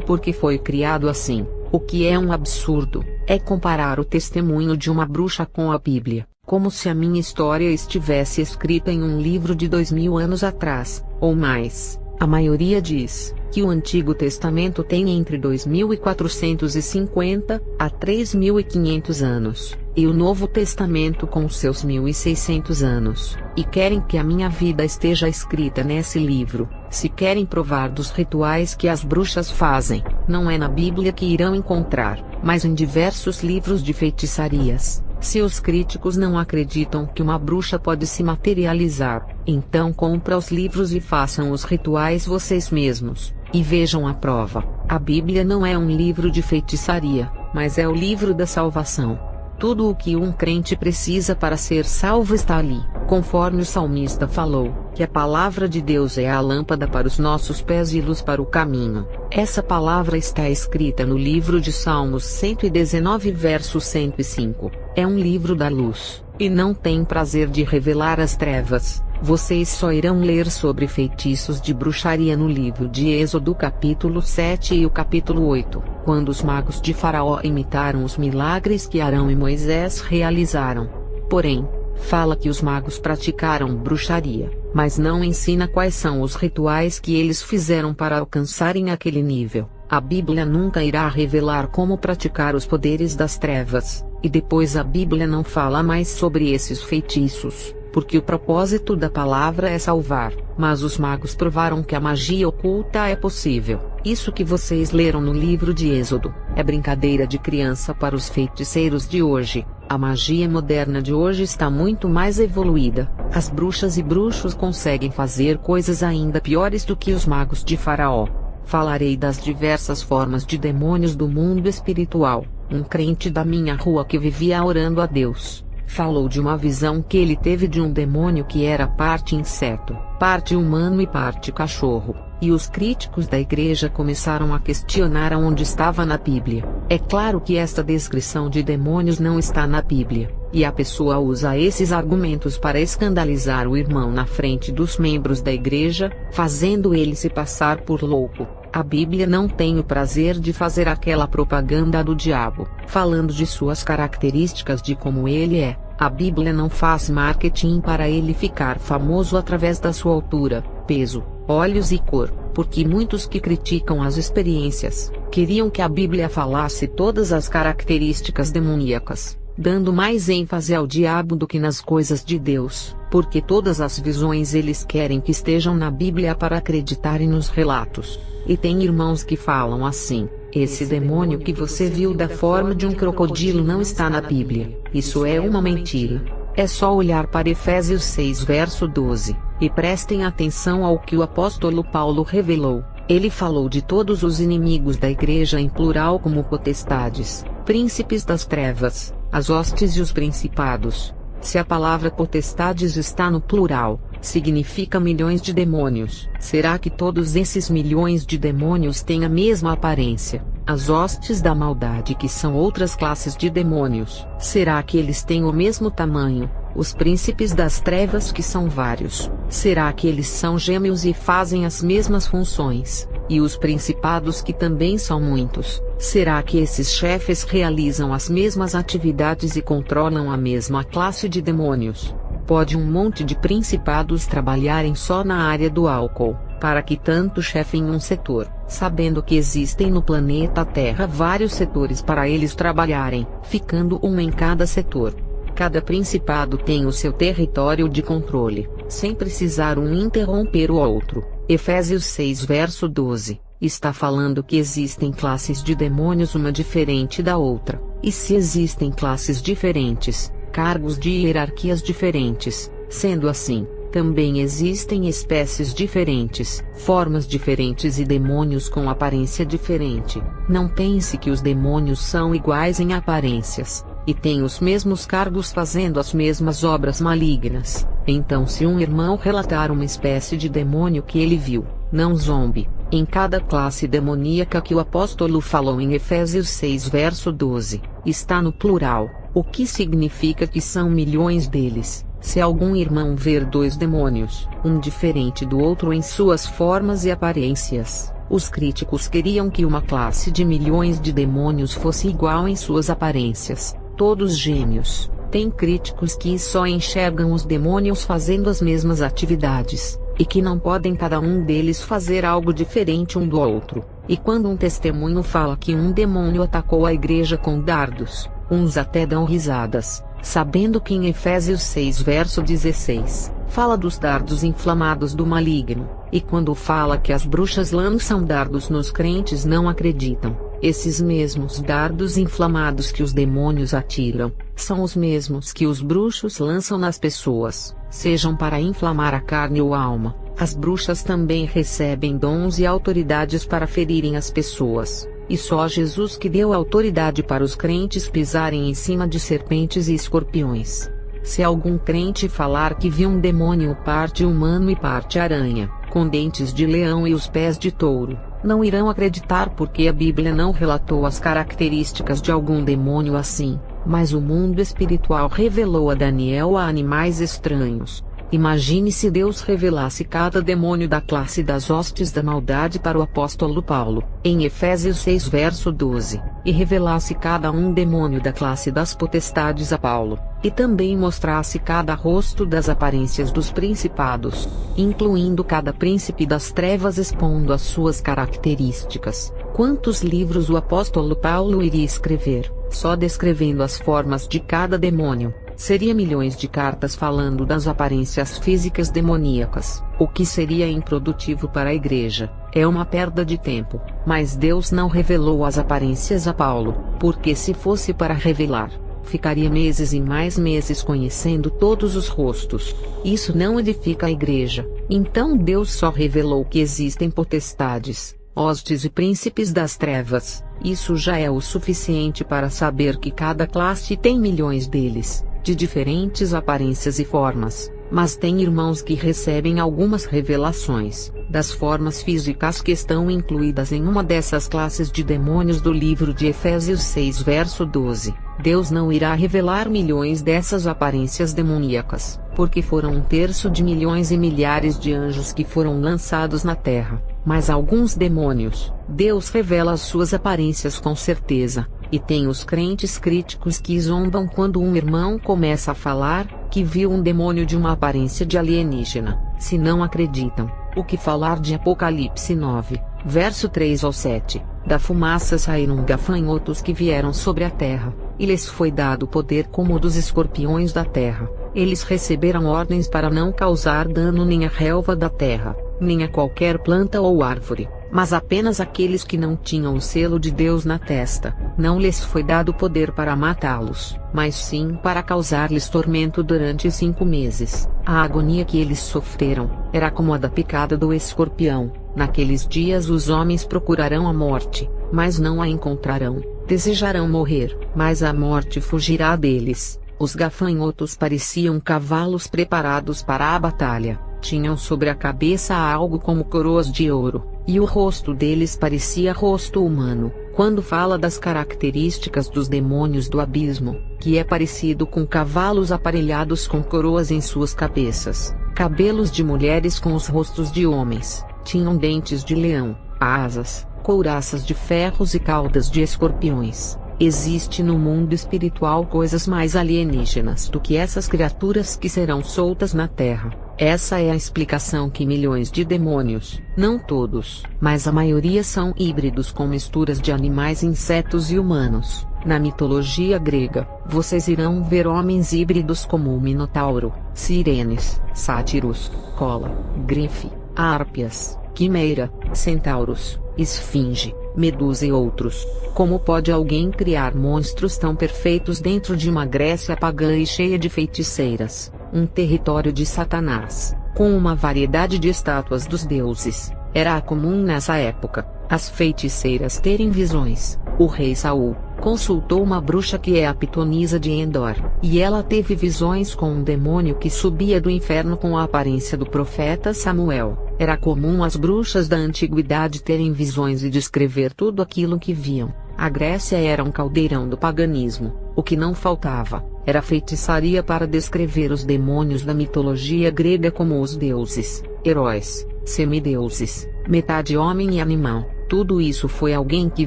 porque foi criado assim. O que é um absurdo, é comparar o testemunho de uma bruxa com a Bíblia, como se a minha história estivesse escrita em um livro de 2000 anos atrás, ou mais. A maioria diz que o Antigo Testamento tem entre 2450 a 3500 anos, e o Novo Testamento com seus 1600 anos, e querem que a minha vida esteja escrita nesse livro. Se querem provar dos rituais que as bruxas fazem, não é na Bíblia que irão encontrar, mas em diversos livros de feitiçarias. Se os críticos não acreditam que uma bruxa pode se materializar, então compra os livros e façam os rituais vocês mesmos, e vejam a prova. A Bíblia não é um livro de feitiçaria, mas é o livro da salvação. Tudo o que um crente precisa para ser salvo está ali, conforme o salmista falou, que a palavra de Deus é a lâmpada para os nossos pés e luz para o caminho. Essa palavra está escrita no livro de Salmos 119 verso 105. É um livro da luz, e não tem prazer de revelar as trevas. Vocês só irão ler sobre feitiços de bruxaria no livro de Êxodo capítulo 7 e o capítulo 8, quando os magos de Faraó imitaram os milagres que Arão e Moisés realizaram. Porém, fala que os magos praticaram bruxaria, mas não ensina quais são os rituais que eles fizeram para alcançarem aquele nível. A Bíblia nunca irá revelar como praticar os poderes das trevas, e depois a Bíblia não fala mais sobre esses feitiços, porque o propósito da palavra é salvar, mas os magos provaram que a magia oculta é possível. Isso que vocês leram no livro de Êxodo, é brincadeira de criança para os feiticeiros de hoje. A magia moderna de hoje está muito mais evoluída. As bruxas e bruxos conseguem fazer coisas ainda piores do que os magos de Faraó. Falarei das diversas formas de demônios do mundo espiritual. Um crente da minha rua que vivia orando a Deus falou de uma visão que ele teve de um demônio que era parte inseto, parte humano e parte cachorro, e os críticos da igreja começaram a questionar aonde estava na Bíblia. É claro que esta descrição de demônios não está na Bíblia, e a pessoa usa esses argumentos para escandalizar o irmão na frente dos membros da igreja, fazendo ele se passar por louco. A Bíblia não tem o prazer de fazer aquela propaganda do diabo, falando de suas características de como ele é. A Bíblia não faz marketing para ele ficar famoso através da sua altura, peso, olhos e cor, porque muitos que criticam as experiências, queriam que a Bíblia falasse todas as características demoníacas, dando mais ênfase ao diabo do que nas coisas de Deus, porque todas as visões eles querem que estejam na Bíblia para acreditarem nos relatos. E tem irmãos que falam assim: esse demônio que você viu da forma de um crocodilo não está na Bíblia. Isso é uma mentira. É só olhar para Efésios 6 verso 12, e prestem atenção ao que o apóstolo Paulo revelou. Ele falou de todos os inimigos da igreja em plural como potestades, príncipes das trevas, as hostes e os principados. Se a palavra potestades está no plural, significa milhões de demônios. Será que todos esses milhões de demônios têm a mesma aparência? As hostes da maldade, que são outras classes de demônios, será que eles têm o mesmo tamanho? Os príncipes das trevas, que são vários, será que eles são gêmeos e fazem as mesmas funções? E os principados, que também são muitos, será que esses chefes realizam as mesmas atividades e controlam a mesma classe de demônios? Pode um monte de principados trabalharem só na área do álcool, para que tanto chefe em um setor, sabendo que existem no planeta Terra vários setores para eles trabalharem, ficando um em cada setor. Cada principado tem o seu território de controle, sem precisar um interromper o outro. Efésios 6 verso 12, está falando que existem classes de demônios uma diferente da outra, e se existem classes diferentes, cargos de hierarquias diferentes, sendo assim, também existem espécies diferentes, formas diferentes e demônios com aparência diferente. Não pense que os demônios são iguais em aparências, e têm os mesmos cargos fazendo as mesmas obras malignas. Então, se um irmão relatar uma espécie de demônio que ele viu, não zombe. Em cada classe demoníaca que o apóstolo falou em Efésios 6 verso 12, está no plural, o que significa que são milhões deles. Se algum irmão ver 2 demônios, um diferente do outro em suas formas e aparências, os críticos queriam que uma classe de milhões de demônios fosse igual em suas aparências, todos gêmeos. Tem críticos que só enxergam os demônios fazendo as mesmas atividades, e que não podem cada um deles fazer algo diferente um do outro. E quando um testemunho fala que um demônio atacou a igreja com dardos, uns até dão risadas, sabendo que em Efésios 6 verso 16, fala dos dardos inflamados do maligno, e quando fala que as bruxas lançam dardos nos crentes não acreditam. Esses mesmos dardos inflamados que os demônios atiram, são os mesmos que os bruxos lançam nas pessoas, sejam para inflamar a carne ou a alma. As bruxas também recebem dons e autoridades para ferirem as pessoas, e só Jesus que deu autoridade para os crentes pisarem em cima de serpentes e escorpiões. Se algum crente falar que viu um demônio parte humano e parte aranha, com dentes de leão e os pés de touro, não irão acreditar porque a Bíblia não relatou as características de algum demônio assim, mas o mundo espiritual revelou a Daniel a animais estranhos. Imagine se Deus revelasse cada demônio da classe das hostes da maldade para o apóstolo Paulo, em Efésios 6 verso 12, e revelasse cada um demônio da classe das potestades a Paulo, e também mostrasse cada rosto das aparências dos principados, incluindo cada príncipe das trevas expondo as suas características. Quantos livros o apóstolo Paulo iria escrever, só descrevendo as formas de cada demônio? Seria milhões de cartas falando das aparências físicas demoníacas, o que seria improdutivo para a igreja. É uma perda de tempo, mas Deus não revelou as aparências a Paulo, porque se fosse para revelar, ficaria meses e mais meses conhecendo todos os rostos. Isso não edifica a igreja. Então Deus só revelou que existem potestades, hostes e príncipes das trevas. Isso já é o suficiente para saber que cada classe tem milhões deles, de diferentes aparências e formas, mas tem irmãos que recebem algumas revelações, das formas físicas que estão incluídas em uma dessas classes de demônios do livro de Efésios 6 verso 12. Deus não irá revelar milhões dessas aparências demoníacas, porque foram 1/3 de milhões e milhares de anjos que foram lançados na terra, mas alguns demônios, Deus revela as suas aparências com certeza. E tem os crentes críticos que zombam quando um irmão começa a falar que viu um demônio de uma aparência de alienígena, se não acreditam. O que falar de Apocalipse 9, verso 3 ao 7, da fumaça saíram gafanhotos que vieram sobre a terra, e lhes foi dado poder como o dos escorpiões da terra. Eles receberam ordens para não causar dano nem à relva da terra, nem a qualquer planta ou árvore, mas apenas aqueles que não tinham o selo de Deus na testa. Não lhes foi dado poder para matá-los, mas sim para causar-lhes tormento durante 5 meses. A agonia que eles sofreram era como a da picada do escorpião. Naqueles dias os homens procurarão a morte, mas não a encontrarão. Desejarão morrer, mas a morte fugirá deles. Os gafanhotos pareciam cavalos preparados para a batalha. Tinham sobre a cabeça algo como coroas de ouro, e o rosto deles parecia rosto humano. Quando fala das características dos demônios do abismo, que é parecido com cavalos aparelhados com coroas em suas cabeças, cabelos de mulheres com os rostos de homens, tinham dentes de leão, asas, couraças de ferros e caudas de escorpiões. Existe no mundo espiritual coisas mais alienígenas do que essas criaturas que serão soltas na terra. Essa é a explicação que milhões de demônios, não todos, mas a maioria são híbridos com misturas de animais, insetos e humanos. Na mitologia grega, vocês irão ver homens híbridos como o Minotauro, sirenes, sátiros, cola, grife, hárpias, quimeira, centauros, esfinge, medusa e outros. Como pode alguém criar monstros tão perfeitos dentro de uma Grécia pagã e cheia de feiticeiras, um território de Satanás, com uma variedade de estátuas dos deuses? Era comum nessa época as feiticeiras terem visões. O rei Saul, consultou uma bruxa que é a pitonisa de Endor, e ela teve visões com um demônio que subia do inferno com a aparência do profeta Samuel. Era comum as bruxas da antiguidade terem visões e descrever tudo aquilo que viam. A Grécia era um caldeirão do paganismo. O que não faltava era feitiçaria para descrever os demônios da mitologia grega como os deuses, heróis, semideuses, metade homem e animal. Tudo isso foi alguém que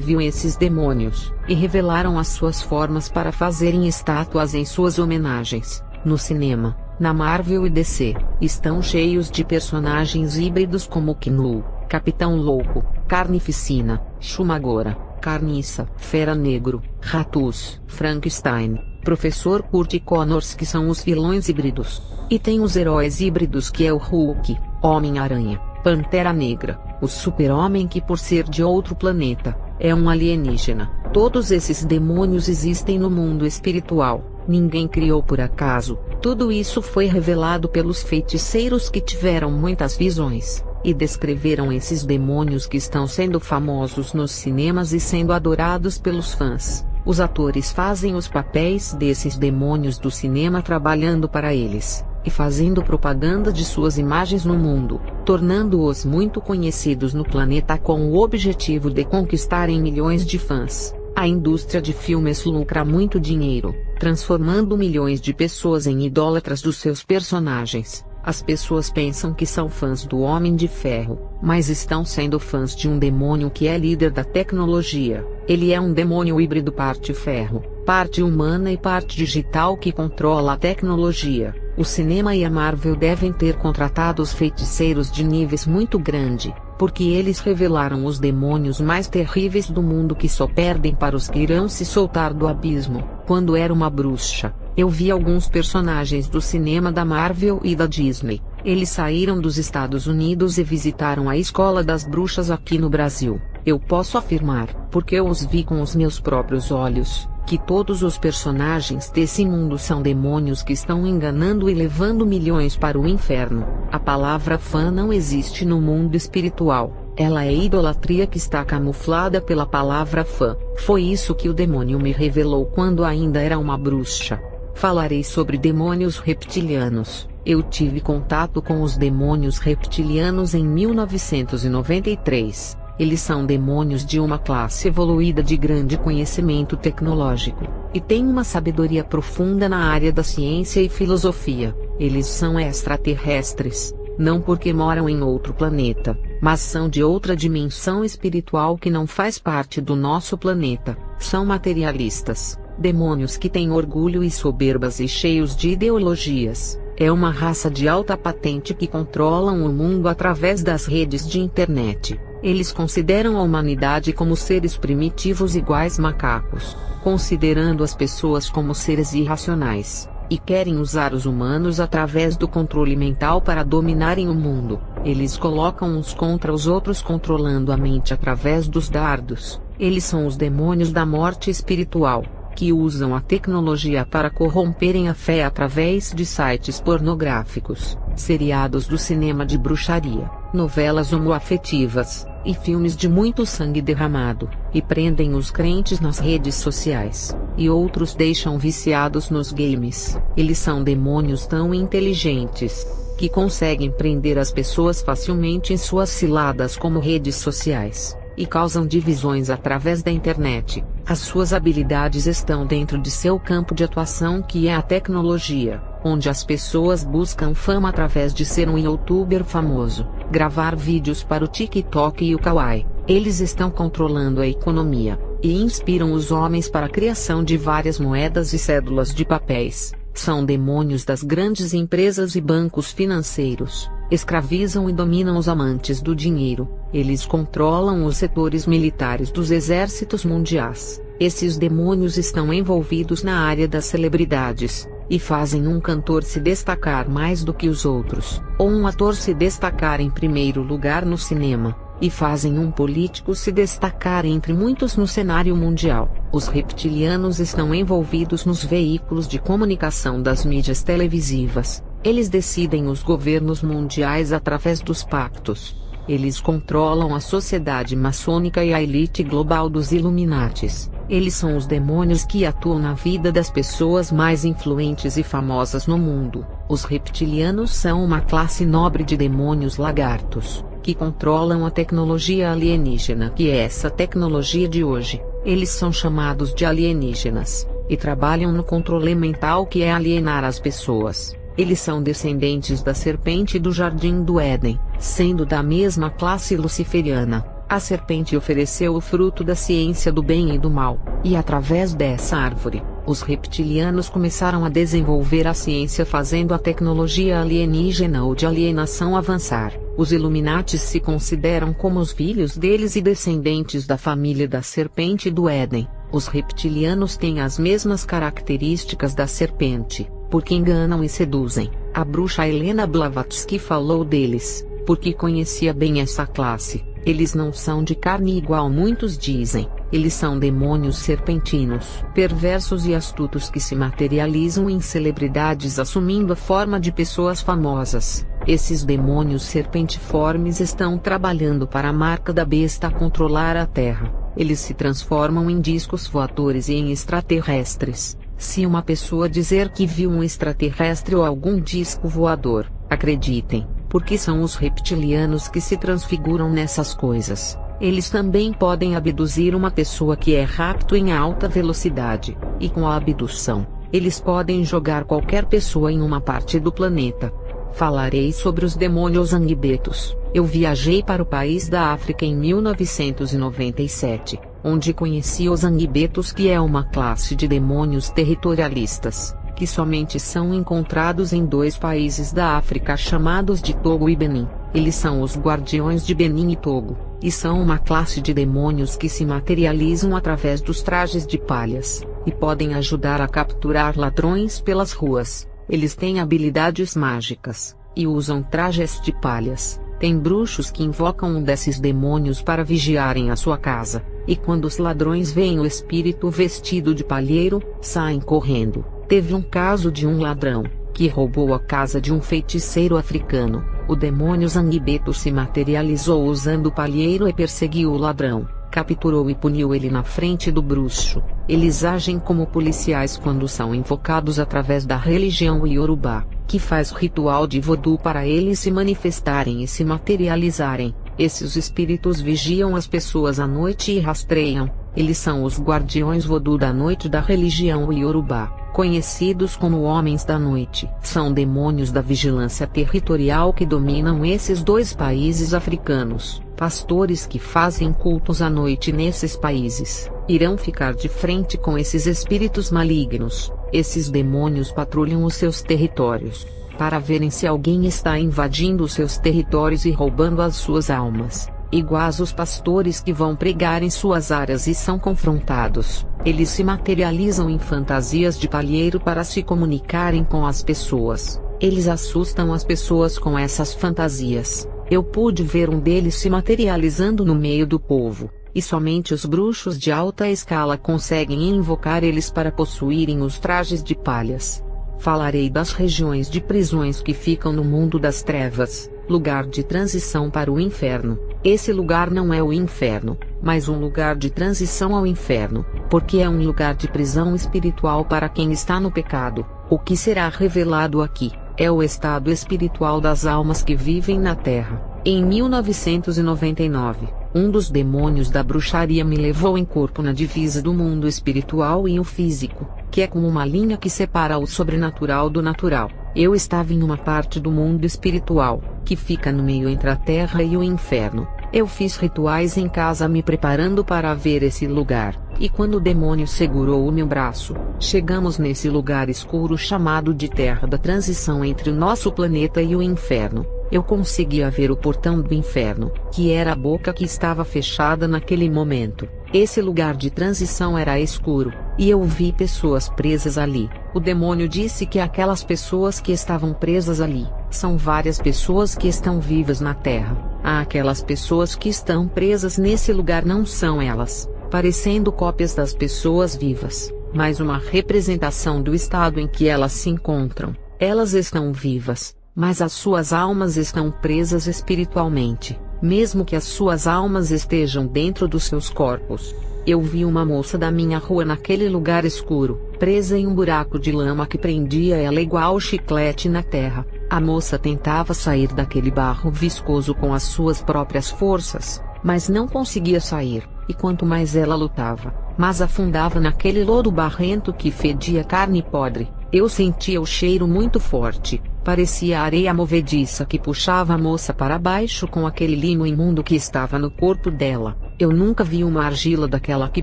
viu esses demônios, e revelaram as suas formas para fazerem estátuas em suas homenagens. No cinema, na Marvel e DC, estão cheios de personagens híbridos como Knu, Capitão Louco, Carnificina, Shumagora, Carniça, Fera Negro, Ratus, Frankenstein, Professor Kurt e Connors, que são os vilões híbridos. E tem os heróis híbridos, que é o Hulk, Homem-Aranha, Pantera Negra, o Super-Homem, que por ser de outro planeta, é um alienígena. Todos esses demônios existem no mundo espiritual, ninguém criou por acaso. Tudo isso foi revelado pelos feiticeiros que tiveram muitas visões, e descreveram esses demônios que estão sendo famosos nos cinemas e sendo adorados pelos fãs. Os atores fazem os papéis desses demônios do cinema trabalhando para eles, e fazendo propaganda de suas imagens no mundo, tornando-os muito conhecidos no planeta com o objetivo de conquistarem milhões de fãs. A indústria de filmes lucra muito dinheiro, transformando milhões de pessoas em idólatras dos seus personagens. As pessoas pensam que são fãs do Homem de Ferro, mas estão sendo fãs de um demônio que é líder da tecnologia. Ele é um demônio híbrido, parte ferro, parte humana e parte digital, que controla a tecnologia. O cinema e a Marvel devem ter contratado os feiticeiros de níveis muito grande, porque eles revelaram os demônios mais terríveis do mundo, que só perdem para os que irão se soltar do abismo. Quando era uma bruxa, eu vi alguns personagens do cinema da Marvel e da Disney. Eles saíram dos Estados Unidos e visitaram a Escola das Bruxas aqui no Brasil. Eu posso afirmar, porque eu os vi com os meus próprios olhos, que todos os personagens desse mundo são demônios que estão enganando e levando milhões para o inferno. A palavra fã não existe no mundo espiritual. Ela é idolatria que está camuflada pela palavra fã. Foi isso que o demônio me revelou quando ainda era uma bruxa. Falarei sobre demônios reptilianos. Eu tive contato com os demônios reptilianos em 1993. Eles são demônios de uma classe evoluída de grande conhecimento tecnológico, e têm uma sabedoria profunda na área da ciência e filosofia. Eles são extraterrestres, não porque moram em outro planeta, mas são de outra dimensão espiritual que não faz parte do nosso planeta. São materialistas, demônios que têm orgulho e soberbas e cheios de ideologias. É uma raça de alta patente que controlam o mundo através das redes de internet. Eles consideram a humanidade como seres primitivos iguais macacos, considerando as pessoas como seres irracionais, e querem usar os humanos através do controle mental para dominarem o mundo. Eles colocam uns contra os outros, controlando a mente através dos dardos. Eles são os demônios da morte espiritual, que usam a tecnologia para corromperem a fé através de sites pornográficos, seriados do cinema de bruxaria, novelas homoafetivas, e filmes de muito sangue derramado, e prendem os crentes nas redes sociais, e outros deixam viciados nos games. Eles são demônios tão inteligentes, que conseguem prender as pessoas facilmente em suas ciladas como redes sociais, e causam divisões através da internet. As suas habilidades estão dentro de seu campo de atuação, que é a tecnologia, onde as pessoas buscam fama através de ser um youtuber famoso, gravar vídeos para o TikTok e o Kawaii. Eles estão controlando a economia, e inspiram os homens para a criação de várias moedas e cédulas de papéis. São demônios das grandes empresas e bancos financeiros. Escravizam e dominam os amantes do dinheiro. Eles controlam os setores militares dos exércitos mundiais. Esses demônios estão envolvidos na área das celebridades, e fazem um cantor se destacar mais do que os outros, ou um ator se destacar em primeiro lugar no cinema, e fazem um político se destacar entre muitos no cenário mundial. Os reptilianos estão envolvidos nos veículos de comunicação das mídias televisivas. Eles decidem os governos mundiais através dos pactos. Eles controlam a sociedade maçônica e a elite global dos Illuminates. Eles são os demônios que atuam na vida das pessoas mais influentes e famosas no mundo. Os reptilianos são uma classe nobre de demônios lagartos, que controlam a tecnologia alienígena, que é essa tecnologia de hoje. Eles são chamados de alienígenas, e trabalham no controle mental, que é alienar as pessoas. Eles são descendentes da serpente do Jardim do Éden, sendo da mesma classe luciferiana. A serpente ofereceu o fruto da ciência do bem e do mal, e através dessa árvore, os reptilianos começaram a desenvolver a ciência, fazendo a tecnologia alienígena ou de alienação avançar. Os Illuminatis se consideram como os filhos deles e descendentes da família da serpente do Éden. Os reptilianos têm as mesmas características da serpente, porque enganam e seduzem. A bruxa Helena Blavatsky falou deles, porque conhecia bem essa classe. Eles não são de carne igual muitos dizem, eles são demônios serpentinos, perversos e astutos que se materializam em celebridades assumindo a forma de pessoas famosas. Esses demônios serpentiformes estão trabalhando para a marca da besta controlar a Terra. Eles se transformam em discos voadores e em extraterrestres. Se uma pessoa dizer que viu um extraterrestre ou algum disco voador, acreditem, porque são os reptilianos que se transfiguram nessas coisas. Eles também podem abduzir uma pessoa que é rapto em alta velocidade, e com a abdução, eles podem jogar qualquer pessoa em uma parte do planeta. Falarei sobre os demônios Anguibetos. Eu viajei para o país da África em 1997, onde conheci os Anguibetos, que é uma classe de demônios territorialistas, que somente são encontrados em 2 países da África chamados de Togo e Benin. Eles são os guardiões de Benin e Togo, e são uma classe de demônios que se materializam através dos trajes de palhas, e podem ajudar a capturar ladrões pelas ruas. Eles têm habilidades mágicas, e usam trajes de palhas. Tem bruxos que invocam um desses demônios para vigiarem a sua casa, e quando os ladrões veem o espírito vestido de palheiro, saem correndo. Teve um caso de um ladrão, que roubou a casa de um feiticeiro africano. O demônio Zanguibeto se materializou usando o palheiro e perseguiu o ladrão, capturou e puniu ele na frente do bruxo. Eles agem como policiais quando são invocados através da religião Yorubá, que faz ritual de vodu para eles se manifestarem e se materializarem. Esses espíritos vigiam as pessoas à noite e rastreiam. Eles são os guardiões vodu da noite da religião Yorubá, conhecidos como homens da noite. São demônios da vigilância territorial que dominam esses 2 países africanos. Pastores que fazem cultos à noite nesses países irão ficar de frente com esses espíritos malignos. Esses demônios patrulham os seus territórios, para verem se alguém está invadindo os seus territórios e roubando as suas almas. Iguais os pastores que vão pregar em suas áreas e são confrontados, eles se materializam em fantasias de palheiro para se comunicarem com as pessoas. Eles assustam as pessoas com essas fantasias. Eu pude ver um deles se materializando no meio do povo, e somente os bruxos de alta escala conseguem invocar eles para possuírem os trajes de palhas. Falarei das regiões de prisões que ficam no mundo das trevas, lugar de transição para o inferno. Esse lugar não é o inferno, mas um lugar de transição ao inferno, porque é um lugar de prisão espiritual para quem está no pecado. O que será revelado aqui é o estado espiritual das almas que vivem na Terra. Em 1999, um dos demônios da bruxaria me levou em corpo na divisa do mundo espiritual e o físico, que é como uma linha que separa o sobrenatural do natural. Eu estava em uma parte do mundo espiritual, que fica no meio entre a Terra e o inferno. Eu fiz rituais em casa me preparando para ver esse lugar, e quando o demônio segurou o meu braço, chegamos nesse lugar escuro chamado de Terra da Transição entre o nosso planeta e o inferno. Eu conseguia ver o portão do inferno, que era a boca que estava fechada naquele momento. Esse lugar de transição era escuro, e eu vi pessoas presas ali. O demônio disse que aquelas pessoas que estavam presas ali, são várias pessoas que estão vivas na Terra. Aquelas pessoas que estão presas nesse lugar não são elas, parecendo cópias das pessoas vivas, mas uma representação do estado em que elas se encontram. Elas estão vivas, mas as suas almas estão presas espiritualmente, mesmo que as suas almas estejam dentro dos seus corpos. Eu vi uma moça da minha rua naquele lugar escuro, presa em um buraco de lama que prendia ela igual chiclete na terra. A moça tentava sair daquele barro viscoso com as suas próprias forças, mas não conseguia sair, e quanto mais ela lutava, mais afundava naquele lodo barrento que fedia carne podre. Eu sentia o cheiro muito forte, parecia areia movediça que puxava a moça para baixo com aquele limo imundo que estava no corpo dela. Eu nunca vi uma argila daquela que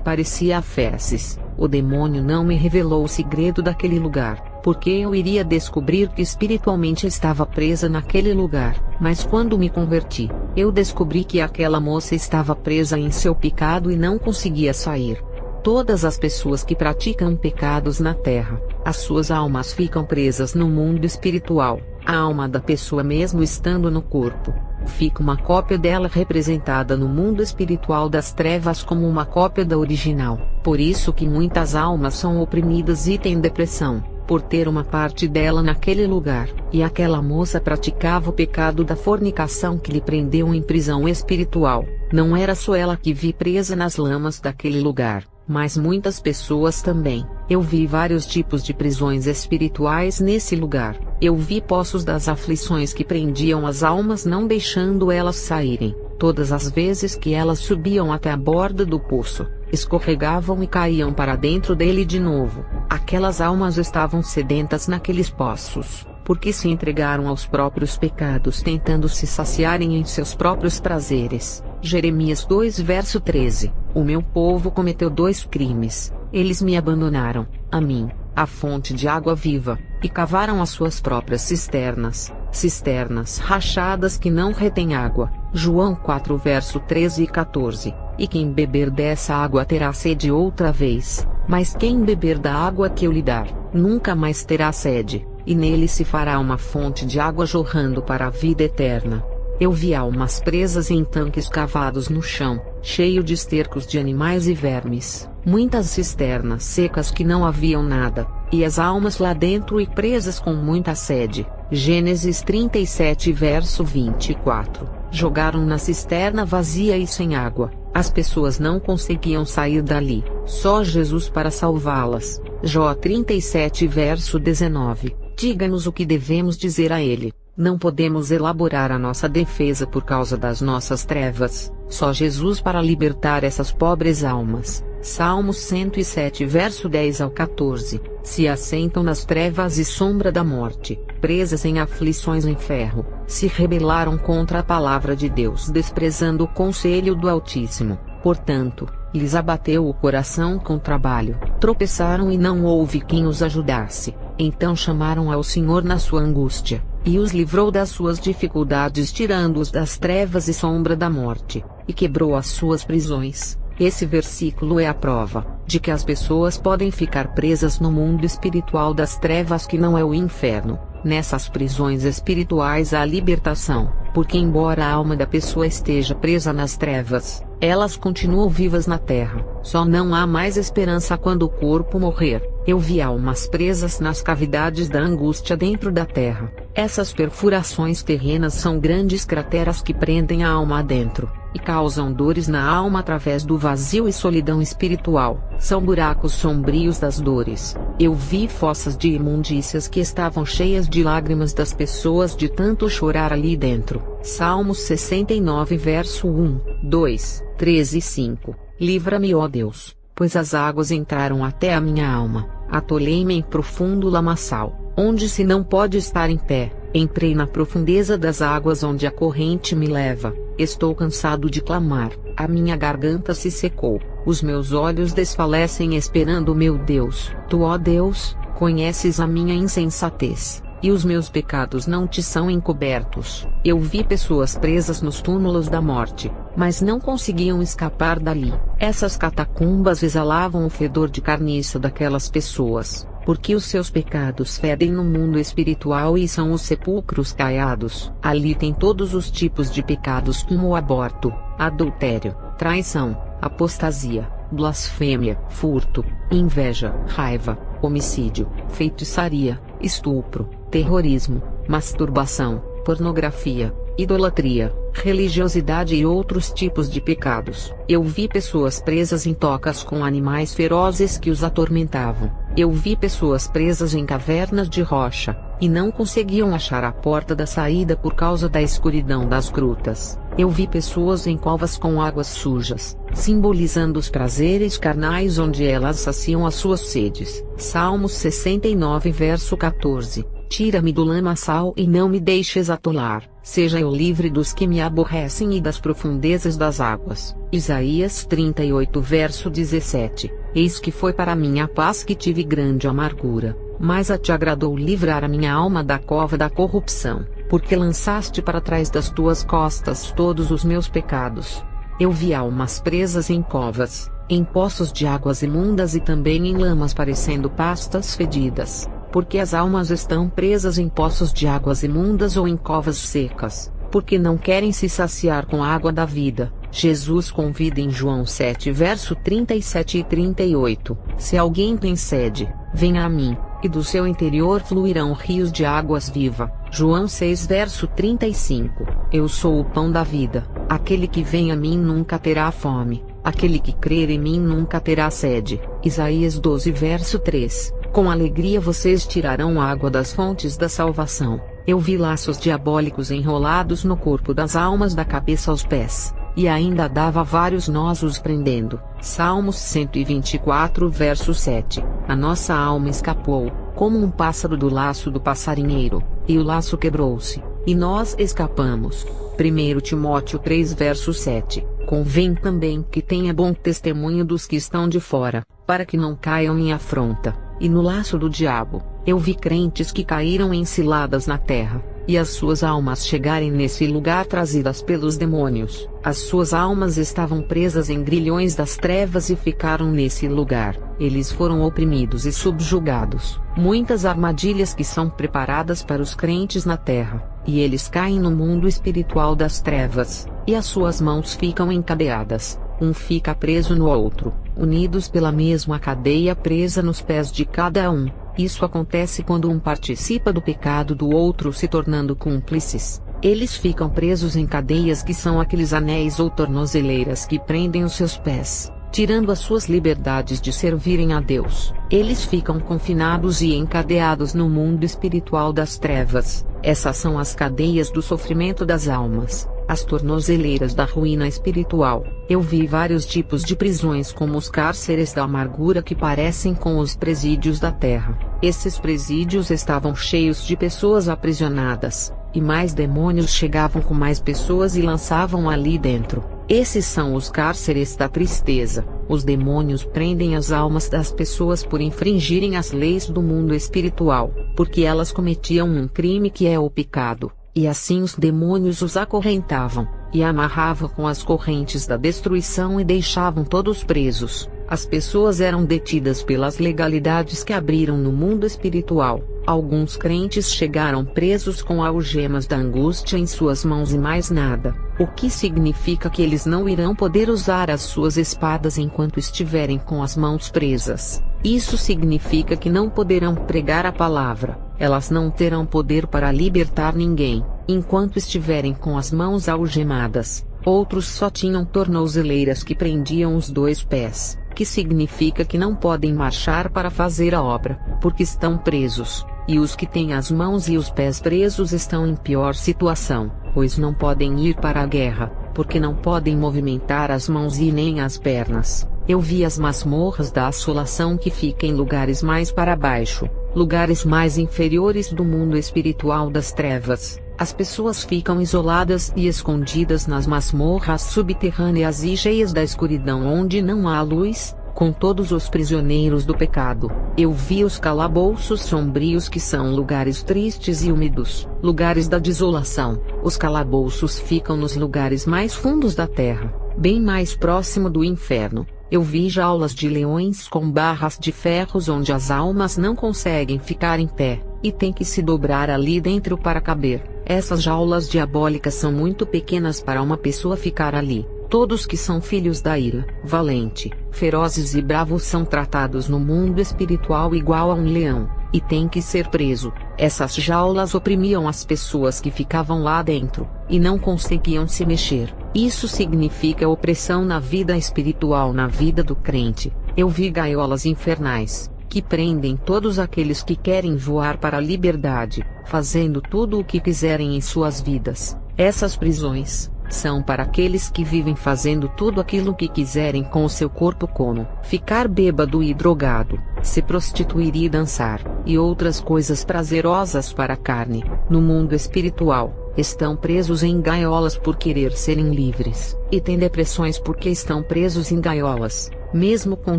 parecia fezes. O demônio não me revelou o segredo daquele lugar, porque eu iria descobrir que espiritualmente estava presa naquele lugar. Mas quando me converti, eu descobri que aquela moça estava presa em seu pecado e não conseguia sair. Todas as pessoas que praticam pecados na terra, as suas almas ficam presas no mundo espiritual. A alma da pessoa, mesmo estando no corpo, fica uma cópia dela representada no mundo espiritual das trevas como uma cópia da original. Por isso que muitas almas são oprimidas e têm depressão, por ter uma parte dela naquele lugar. E aquela moça praticava o pecado da fornicação que lhe prendeu em prisão espiritual. Não era só ela que vi presa nas lamas daquele lugar, mas muitas pessoas também. Eu vi vários tipos de prisões espirituais nesse lugar. Eu vi poços das aflições que prendiam as almas, não deixando elas saírem. Todas as vezes que elas subiam até a borda do poço, escorregavam e caíam para dentro dele de novo. Aquelas almas estavam sedentas naqueles poços, porque se entregaram aos próprios pecados, tentando se saciarem em seus próprios prazeres. Jeremias 2 verso 13. O meu povo cometeu 2 crimes. Eles me abandonaram, a mim, a fonte de água viva, e cavaram as suas próprias cisternas, cisternas rachadas que não retêm água. João 4 verso 13 e 14. E quem beber dessa água terá sede outra vez, mas quem beber da água que eu lhe dar, nunca mais terá sede, e nele se fará uma fonte de água jorrando para a vida eterna. Eu vi almas presas em tanques cavados no chão, cheio de estercos de animais e vermes, muitas cisternas secas que não haviam nada, e as almas lá dentro e presas com muita sede. Gênesis 37 verso 24. Jogaram na cisterna vazia e sem água. As pessoas não conseguiam sair dali, só Jesus para salvá-las. Jó 37 verso 19. Diga-nos o que devemos dizer a ele. Não podemos elaborar a nossa defesa por causa das nossas trevas, só Jesus para libertar essas pobres almas. Salmos 107 verso 10 ao 14. Se assentam nas trevas e sombra da morte, presas em aflições em ferro, se rebelaram contra a palavra de Deus, desprezando o conselho do Altíssimo. Portanto, lhes abateu o coração com trabalho, tropeçaram e não houve quem os ajudasse. Então chamaram ao Senhor na sua angústia, e os livrou das suas dificuldades, tirando-os das trevas e sombra da morte, e quebrou as suas prisões. Esse versículo é a prova de que as pessoas podem ficar presas no mundo espiritual das trevas, que não é o inferno. Nessas prisões espirituais há libertação, porque embora a alma da pessoa esteja presa nas trevas, elas continuam vivas na terra. Só não há mais esperança quando o corpo morrer. Eu vi almas presas nas cavidades da angústia dentro da terra. Essas perfurações terrenas são grandes crateras que prendem a alma adentro, e causam dores na alma através do vazio e solidão espiritual. São buracos sombrios das dores. Eu vi fossas de imundícias que estavam cheias de lágrimas das pessoas de tanto chorar ali dentro. Salmos 69 verso 1, 2, 13 e 5. Livra-me, ó Deus, pois as águas entraram até a minha alma. Atolei-me em profundo lamaçal, onde se não pode estar em pé. Entrei na profundeza das águas onde a corrente me leva. Estou cansado de clamar, a minha garganta se secou, os meus olhos desfalecem esperando meu Deus. Tu, ó Deus, conheces a minha insensatez, e os meus pecados não te são encobertos. Eu vi pessoas presas nos túmulos da morte, mas não conseguiam escapar dali. Essas catacumbas exalavam o fedor de carniça daquelas pessoas, porque os seus pecados fedem no mundo espiritual e são os sepulcros caiados. Ali tem todos os tipos de pecados, como o aborto, adultério, traição, apostasia, blasfêmia, furto, inveja, raiva, homicídio, feitiçaria, estupro, terrorismo, masturbação, pornografia, idolatria, religiosidade e outros tipos de pecados. Eu vi pessoas presas em tocas com animais ferozes que os atormentavam. Eu vi pessoas presas em cavernas de rocha, e não conseguiam achar a porta da saída por causa da escuridão das grutas. Eu vi pessoas em covas com águas sujas, simbolizando os prazeres carnais onde elas saciam as suas sedes. Salmos 69 verso 14. Tira-me do lamaçal e não me deixes atolar, seja eu livre dos que me aborrecem e das profundezas das águas. Isaías 38 verso 17. Eis que foi para mim a paz que tive grande amargura, mas a te agradou livrar a minha alma da cova da corrupção, porque lançaste para trás das tuas costas todos os meus pecados. Eu vi almas presas em covas, em poços de águas imundas e também em lamas parecendo pastas fedidas. Porque as almas estão presas em poços de águas imundas ou em covas secas, porque não querem se saciar com a água da vida. Jesus convida em João 7 verso 37 e 38, se alguém tem sede, venha a mim, e do seu interior fluirão rios de águas viva. João 6 verso 35, eu sou o pão da vida, aquele que vem a mim nunca terá fome, aquele que crer em mim nunca terá sede. Isaías 12 verso 3. Com alegria vocês tirarão água das fontes da salvação. Eu vi laços diabólicos enrolados no corpo das almas da cabeça aos pés, e ainda dava vários nós os prendendo. Salmos 124 verso 7. A nossa alma escapou, como um pássaro do laço do passarinheiro, e o laço quebrou-se, e nós escapamos. 1 Timóteo 3 verso 7. Convém também que tenha bom testemunho dos que estão de fora, para que não caiam em afronta, e no laço do diabo. Eu vi crentes que caíram em ciladas na terra, e as suas almas chegarem nesse lugar trazidas pelos demônios. As suas almas estavam presas em grilhões das trevas e ficaram nesse lugar. Eles foram oprimidos e subjugados. Muitas armadilhas que são preparadas para os crentes na terra, e eles caem no mundo espiritual das trevas, e as suas mãos ficam encadeadas. Um fica preso no outro, unidos pela mesma cadeia presa nos pés de cada um. Isso acontece quando um participa do pecado do outro se tornando cúmplices. Eles ficam presos em cadeias que são aqueles anéis ou tornozeleiras que prendem os seus pés, tirando as suas liberdades de servirem a Deus. Eles ficam confinados e encadeados no mundo espiritual das trevas. Essas são as cadeias do sofrimento das almas, as tornozeleiras da ruína espiritual. Eu vi vários tipos de prisões como os cárceres da amargura que parecem com os presídios da terra. Esses presídios estavam cheios de pessoas aprisionadas, e mais demônios chegavam com mais pessoas e lançavam ali dentro. Esses são os cárceres da tristeza. Os demônios prendem as almas das pessoas por infringirem as leis do mundo espiritual, porque elas cometiam um crime que é o pecado, e assim os demônios os acorrentavam, e amarravam com as correntes da destruição e deixavam todos presos. As pessoas eram detidas pelas legalidades que abriram no mundo espiritual. Alguns crentes chegaram presos com algemas da angústia em suas mãos e mais nada, o que significa que eles não irão poder usar as suas espadas enquanto estiverem com as mãos presas. Isso significa que não poderão pregar a palavra, elas não terão poder para libertar ninguém, enquanto estiverem com as mãos algemadas. Outros só tinham tornozeleiras que prendiam os dois pés, que significa que não podem marchar para fazer a obra, porque estão presos. E os que têm as mãos e os pés presos estão em pior situação, pois não podem ir para a guerra, porque não podem movimentar as mãos e nem as pernas. Eu vi as masmorras da assolação que ficam em lugares mais para baixo, lugares mais inferiores do mundo espiritual das trevas. As pessoas ficam isoladas e escondidas nas masmorras subterrâneas e cheias da escuridão onde não há luz, com todos os prisioneiros do pecado. Eu vi os calabouços sombrios que são lugares tristes e úmidos, lugares da desolação. Os calabouços ficam nos lugares mais fundos da terra, bem mais próximo do inferno. Eu vi jaulas de leões com barras de ferros onde as almas não conseguem ficar em pé, e têm que se dobrar ali dentro para caber. Essas jaulas diabólicas são muito pequenas para uma pessoa ficar ali. Todos que são filhos da ira, valente, ferozes e bravos são tratados no mundo espiritual igual a um leão, e têm que ser preso, Essas jaulas oprimiam as pessoas que ficavam lá dentro, e não conseguiam se mexer. Isso significa opressão na vida espiritual, na vida do crente. Eu vi gaiolas infernais, que prendem todos aqueles que querem voar para a liberdade, fazendo tudo o que quiserem em suas vidas. Essas prisões são para aqueles que vivem fazendo tudo aquilo que quiserem com o seu corpo, como ficar bêbado e drogado, se prostituir e dançar, e outras coisas prazerosas para a carne. No mundo espiritual, estão presos em gaiolas por querer serem livres, e têm depressões porque estão presos em gaiolas, mesmo com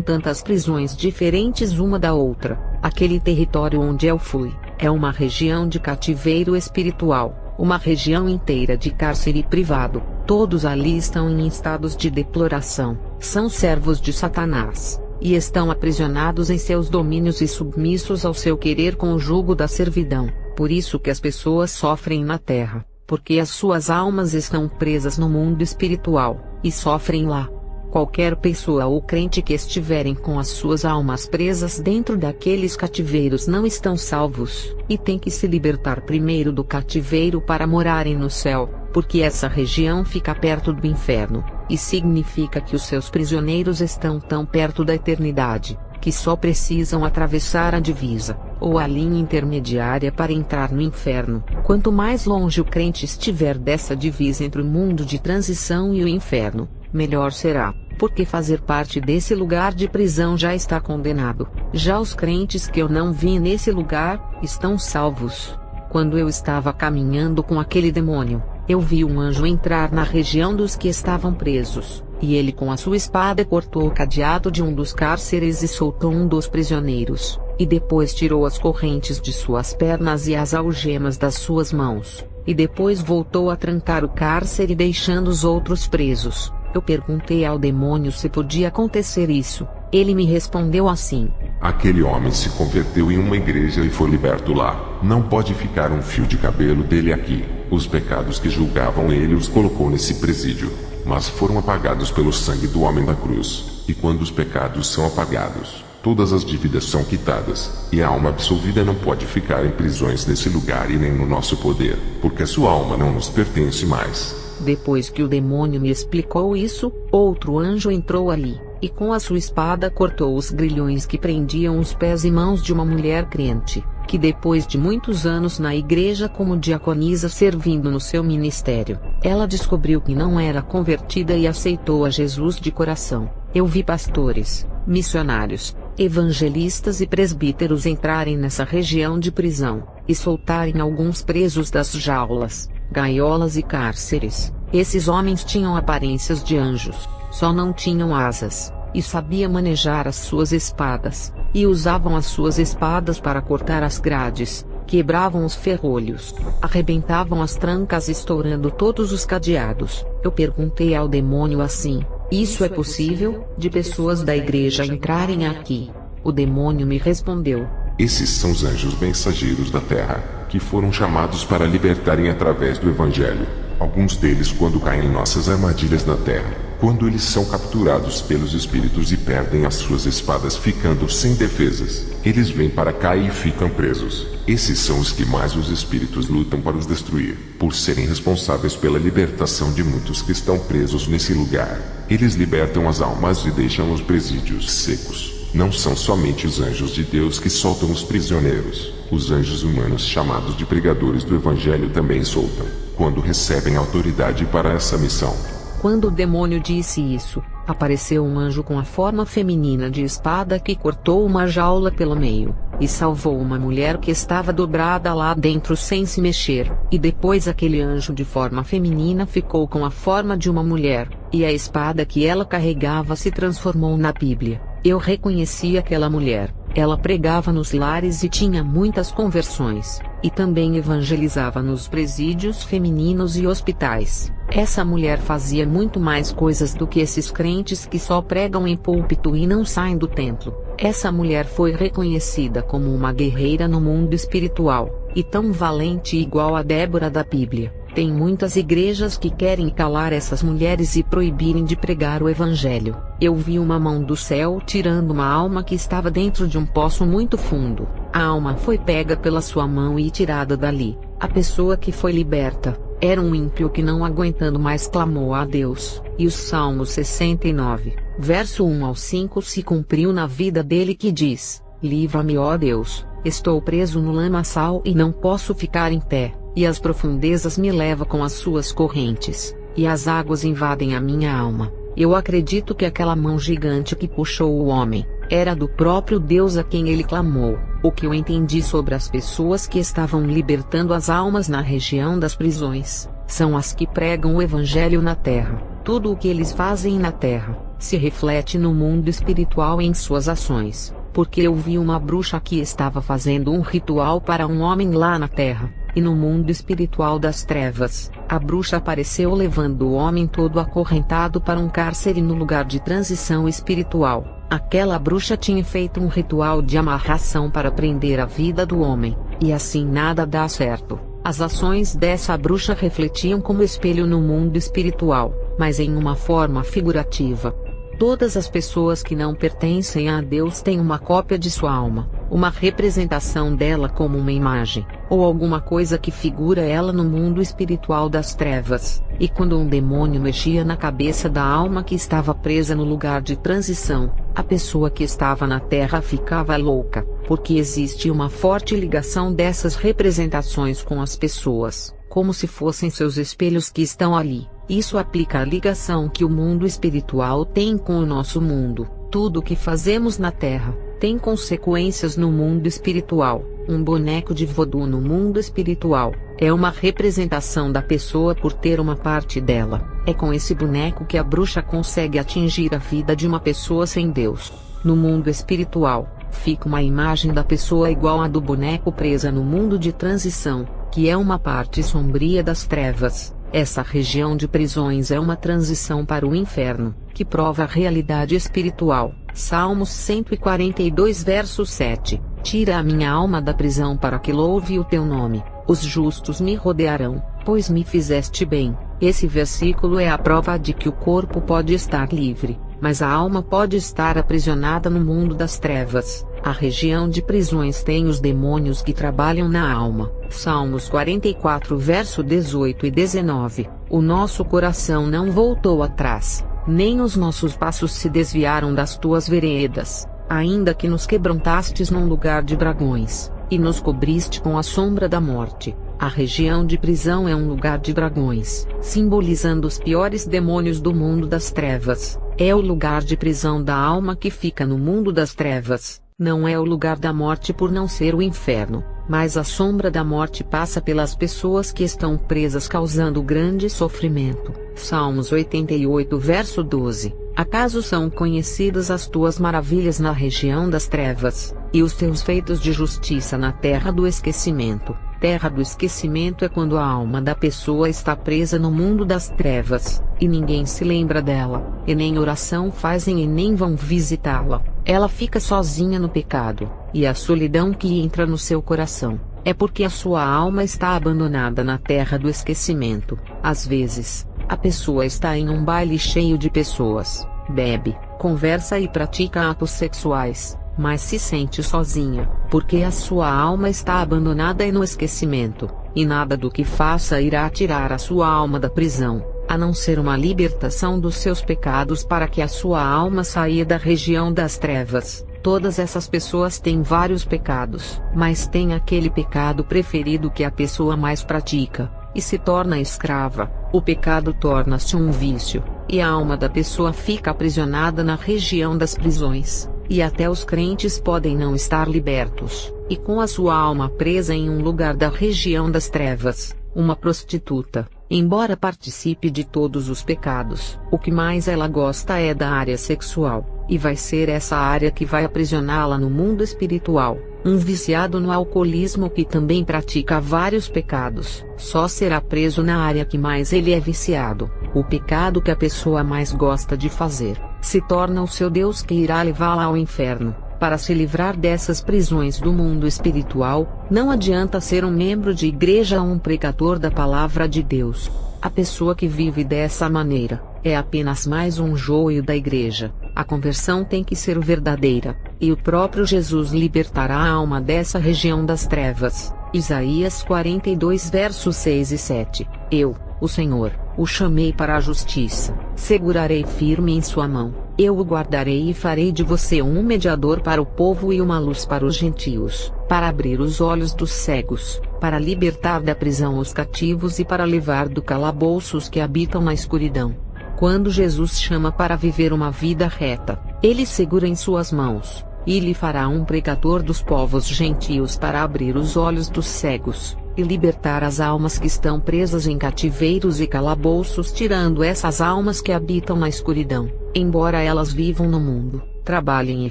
tantas prisões diferentes uma da outra. Aquele território onde eu fui é uma região de cativeiro espiritual. Uma região inteira de cárcere privado. Todos ali estão em estados de deploração, são servos de Satanás, e estão aprisionados em seus domínios e submissos ao seu querer com o jugo da servidão. Por isso que as pessoas sofrem na terra, porque as suas almas estão presas no mundo espiritual, e sofrem lá. Qualquer pessoa ou crente que estiverem com as suas almas presas dentro daqueles cativeiros não estão salvos, e tem que se libertar primeiro do cativeiro para morarem no céu, porque essa região fica perto do inferno, e significa que os seus prisioneiros estão tão perto da eternidade, que só precisam atravessar a divisa, ou a linha intermediária para entrar no inferno. Quanto mais longe o crente estiver dessa divisa entre o mundo de transição e o inferno, melhor será, porque fazer parte desse lugar de prisão já está condenado. Já os crentes que eu não vi nesse lugar, estão salvos. Quando eu estava caminhando com aquele demônio, eu vi um anjo entrar na região dos que estavam presos, e ele com a sua espada cortou o cadeado de um dos cárceres e soltou um dos prisioneiros, e depois tirou as correntes de suas pernas e as algemas das suas mãos, e depois voltou a trancar o cárcere deixando os outros presos. Eu perguntei ao demônio se podia acontecer isso. Ele me respondeu assim: aquele homem se converteu em uma igreja e foi liberto lá. Não pode ficar um fio de cabelo dele aqui. Os pecados que julgavam ele os colocou nesse presídio, mas foram apagados pelo sangue do homem da cruz. E quando os pecados são apagados, todas as dívidas são quitadas, e a alma absolvida não pode ficar em prisões nesse lugar e nem no nosso poder, porque a sua alma não nos pertence mais. Depois que o demônio me explicou isso, outro anjo entrou ali, e com a sua espada cortou os grilhões que prendiam os pés e mãos de uma mulher crente, que depois de muitos anos na igreja como diaconisa servindo no seu ministério, ela descobriu que não era convertida e aceitou a Jesus de coração. Eu vi pastores, missionários, evangelistas e presbíteros entrarem nessa região de prisão, e soltarem alguns presos das jaulas, gaiolas e cárceres. Esses homens tinham aparências de anjos, só não tinham asas, e sabiam manejar as suas espadas, e usavam as suas espadas para cortar as grades, quebravam os ferrolhos, arrebentavam as trancas estourando todos os cadeados. Eu perguntei ao demônio assim: isso é possível, de pessoas da igreja entrarem aqui? O demônio me respondeu: esses são os anjos mensageiros da terra, que foram chamados para libertarem através do Evangelho. Alguns deles quando caem em nossas armadilhas na terra, quando eles são capturados pelos espíritos e perdem as suas espadas ficando sem defesas, eles vêm para cá e ficam presos. Esses são os que mais os espíritos lutam para os destruir, por serem responsáveis pela libertação de muitos que estão presos nesse lugar. Eles libertam as almas e deixam os presídios secos. Não são somente os anjos de Deus que soltam os prisioneiros. Os anjos humanos chamados de pregadores do Evangelho também soltam, quando recebem autoridade para essa missão. Quando o demônio disse isso, apareceu um anjo com a forma feminina de espada que cortou uma jaula pelo meio, e salvou uma mulher que estava dobrada lá dentro sem se mexer, e depois aquele anjo de forma feminina ficou com a forma de uma mulher, e a espada que ela carregava se transformou na Bíblia. Eu reconheci aquela mulher. Ela pregava nos lares e tinha muitas conversões, e também evangelizava nos presídios femininos e hospitais. Essa mulher fazia muito mais coisas do que esses crentes que só pregam em púlpito e não saem do templo. Essa mulher foi reconhecida como uma guerreira no mundo espiritual, e tão valente igual a Débora da Bíblia. Tem muitas igrejas que querem calar essas mulheres e proibirem de pregar o Evangelho. eu vi uma mão do céu tirando uma alma que estava dentro de um poço muito fundo. A alma foi pega pela sua mão e tirada dali. A pessoa que foi liberta era um ímpio que, não aguentando mais, clamou a Deus. E o Salmo 69, verso 1 ao 5 se cumpriu na vida dele, que diz: livra-me, ó Deus, estou preso no lamaçal e não posso ficar em pé, e as profundezas me levam com as suas correntes, e as águas invadem a minha alma. Eu acredito que aquela mão gigante que puxou o homem era do próprio Deus a quem ele clamou. O que eu entendi sobre as pessoas que estavam libertando as almas na região das prisões são as que pregam o evangelho na terra. Tudo o que eles fazem na terra se reflete no mundo espiritual em suas ações, porque eu vi uma bruxa que estava fazendo um ritual para um homem lá na terra, e no mundo espiritual das trevas, a bruxa apareceu levando o homem todo acorrentado para um cárcere no lugar de transição espiritual. Aquela bruxa tinha feito um ritual de amarração para prender a vida do homem, e assim nada dá certo. As ações dessa bruxa refletiam como espelho no mundo espiritual, mas em uma forma figurativa. Todas as pessoas que não pertencem a Deus têm uma cópia de sua alma, uma representação dela como uma imagem, ou alguma coisa que figura ela no mundo espiritual das trevas. E quando um demônio mexia na cabeça da alma que estava presa no lugar de transição, a pessoa que estava na terra ficava louca, porque existe uma forte ligação dessas representações com as pessoas, como se fossem seus espelhos que estão ali. Isso aplica à ligação que o mundo espiritual tem com o nosso mundo. Tudo o que fazemos na terra tem consequências no mundo espiritual. Um boneco de vodú no mundo espiritual é uma representação da pessoa por ter uma parte dela. É com esse boneco que a bruxa consegue atingir a vida de uma pessoa sem Deus. No mundo espiritual, fica uma imagem da pessoa igual à do boneco presa no mundo de transição, que é uma parte sombria das trevas. Essa região de prisões é uma transição para o inferno, que prova a realidade espiritual. Salmos 142 verso 7. Tira a minha alma da prisão para que louve o teu nome. Os justos me rodearão, pois me fizeste bem. Esse versículo é a prova de que o corpo pode estar livre, mas a alma pode estar aprisionada no mundo das trevas. A região de prisões tem os demônios que trabalham na alma. Salmos 44 verso 18 e 19. O nosso coração não voltou atrás, nem os nossos passos se desviaram das tuas veredas, ainda que nos quebrantastes num lugar de dragões, e nos cobriste com a sombra da morte. A região de prisão é um lugar de dragões, simbolizando os piores demônios do mundo das trevas. É o lugar de prisão da alma que fica no mundo das trevas. Não é o lugar da morte por não ser o inferno, mas a sombra da morte passa pelas pessoas que estão presas, causando grande sofrimento. Salmos 88 verso 12. Acaso são conhecidas as tuas maravilhas na região das trevas, e os teus feitos de justiça na terra do esquecimento? Terra do esquecimento é quando a alma da pessoa está presa no mundo das trevas, e ninguém se lembra dela, e nem oração fazem e nem vão visitá-la. Ela fica sozinha no pecado, e a solidão que entra no seu coração é porque a sua alma está abandonada na terra do esquecimento. Às vezes, a pessoa está em um baile cheio de pessoas, bebe, conversa e pratica atos sexuais, mas se sente sozinha, porque a sua alma está abandonada e no esquecimento, e nada do que faça irá tirar a sua alma da prisão, a não ser uma libertação dos seus pecados para que a sua alma saia da região das trevas. Todas essas pessoas têm vários pecados, mas tem aquele pecado preferido que a pessoa mais pratica, e se torna escrava. O pecado torna-se um vício, e a alma da pessoa fica aprisionada na região das prisões. E até os crentes podem não estar libertos, e com a sua alma presa em um lugar da região das trevas. Uma prostituta, embora participe de todos os pecados, o que mais ela gosta é da área sexual, e vai ser essa área que vai aprisioná-la no mundo espiritual. Um viciado no alcoolismo que também pratica vários pecados, só será preso na área que mais ele é viciado. O pecado que a pessoa mais gosta de fazer se torna o seu Deus, que irá levá-la ao inferno. Para se livrar dessas prisões do mundo espiritual, não adianta ser um membro de igreja ou um pregador da palavra de Deus. A pessoa que vive dessa maneira é apenas mais um joio da igreja. A conversão tem que ser verdadeira, e o próprio Jesus libertará a alma dessa região das trevas. Isaías 42 versos 6 e 7. Eu, o Senhor, o chamei para a justiça, segurarei firme em sua mão, eu o guardarei e farei de você um mediador para o povo e uma luz para os gentios, para abrir os olhos dos cegos, para libertar da prisão os cativos e para livrar do calabouço os que habitam na escuridão. Quando Jesus chama para viver uma vida reta, ele segura em suas mãos, e lhe fará um pregador dos povos gentios para abrir os olhos dos cegos, e libertar as almas que estão presas em cativeiros e calabouços, tirando essas almas que habitam na escuridão, embora elas vivam no mundo, trabalhem e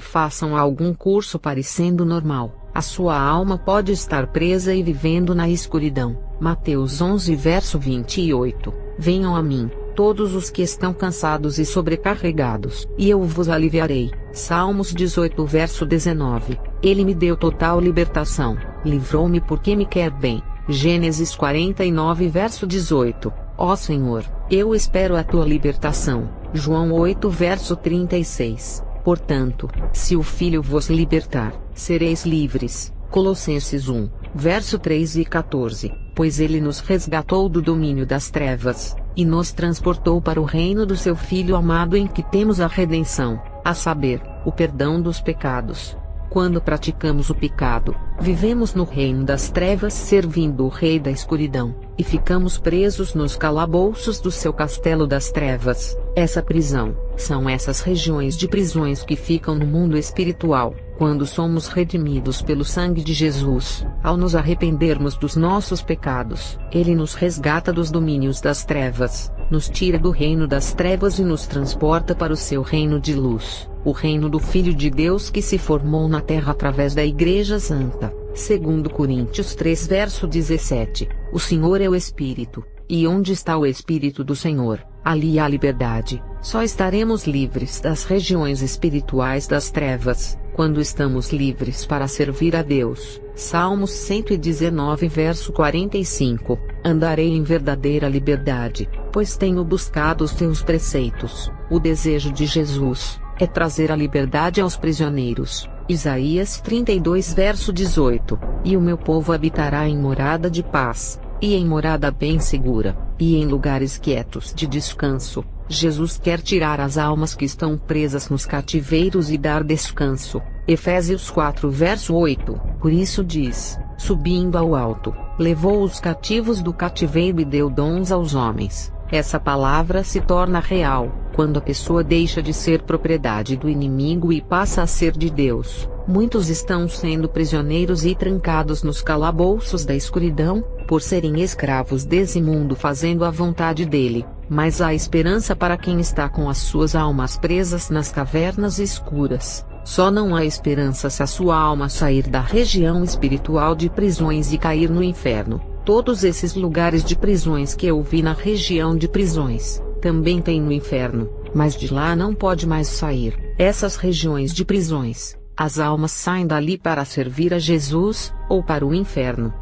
façam algum curso parecendo normal, a sua alma pode estar presa e vivendo na escuridão. Mateus 11 verso 28. Venham a mim, todos os que estão cansados e sobrecarregados, e eu vos aliviarei. Salmos 18 verso 19. Ele me deu total libertação, livrou-me porque me quer bem. Gênesis 49 verso 18. Ó Senhor, eu espero a tua libertação. João 8 verso 36. Portanto, se o Filho vos libertar, sereis livres. Colossenses 1, verso 3 e 14. Pois ele nos resgatou do domínio das trevas, e nos transportou para o reino do seu Filho amado, em que temos a redenção, a saber, o perdão dos pecados. Quando praticamos o pecado, vivemos no reino das trevas servindo o rei da escuridão, e ficamos presos nos calabouços do seu castelo das trevas. Essa prisão, são essas regiões de prisões que ficam no mundo espiritual. Quando somos redimidos pelo sangue de Jesus, ao nos arrependermos dos nossos pecados, ele nos resgata dos domínios das trevas, nos tira do reino das trevas e nos transporta para o seu reino de luz, o reino do Filho de Deus que se formou na terra através da Igreja Santa. 2 Coríntios 3 verso 17. O Senhor é o Espírito, e onde está o Espírito do Senhor, ali há liberdade. Só estaremos livres das regiões espirituais das trevas quando estamos livres para servir a Deus. Salmos 119 verso 45. Andarei em verdadeira liberdade, pois tenho buscado os teus preceitos. O desejo de Jesus é trazer a liberdade aos prisioneiros. Isaías 32 verso 18. E o meu povo habitará em morada de paz, e em morada bem segura, e em lugares quietos de descanso. Jesus quer tirar as almas que estão presas nos cativeiros e dar descanso. Efésios 4 verso 8. Por isso diz: subindo ao alto, levou os cativos do cativeiro e deu dons aos homens. Essa palavra se torna real quando a pessoa deixa de ser propriedade do inimigo e passa a ser de Deus. Muitos estão sendo prisioneiros e trancados nos calabouços da escuridão, por serem escravos desse mundo fazendo a vontade dele. Mas há esperança para quem está com as suas almas presas nas cavernas escuras. Só não há esperança se a sua alma sair da região espiritual de prisões e cair no inferno. Todos esses lugares de prisões que eu vi na região de prisões, também tem no inferno, mas de lá não pode mais sair. Essas regiões de prisões, as almas saem dali para servir a Jesus, ou para o inferno.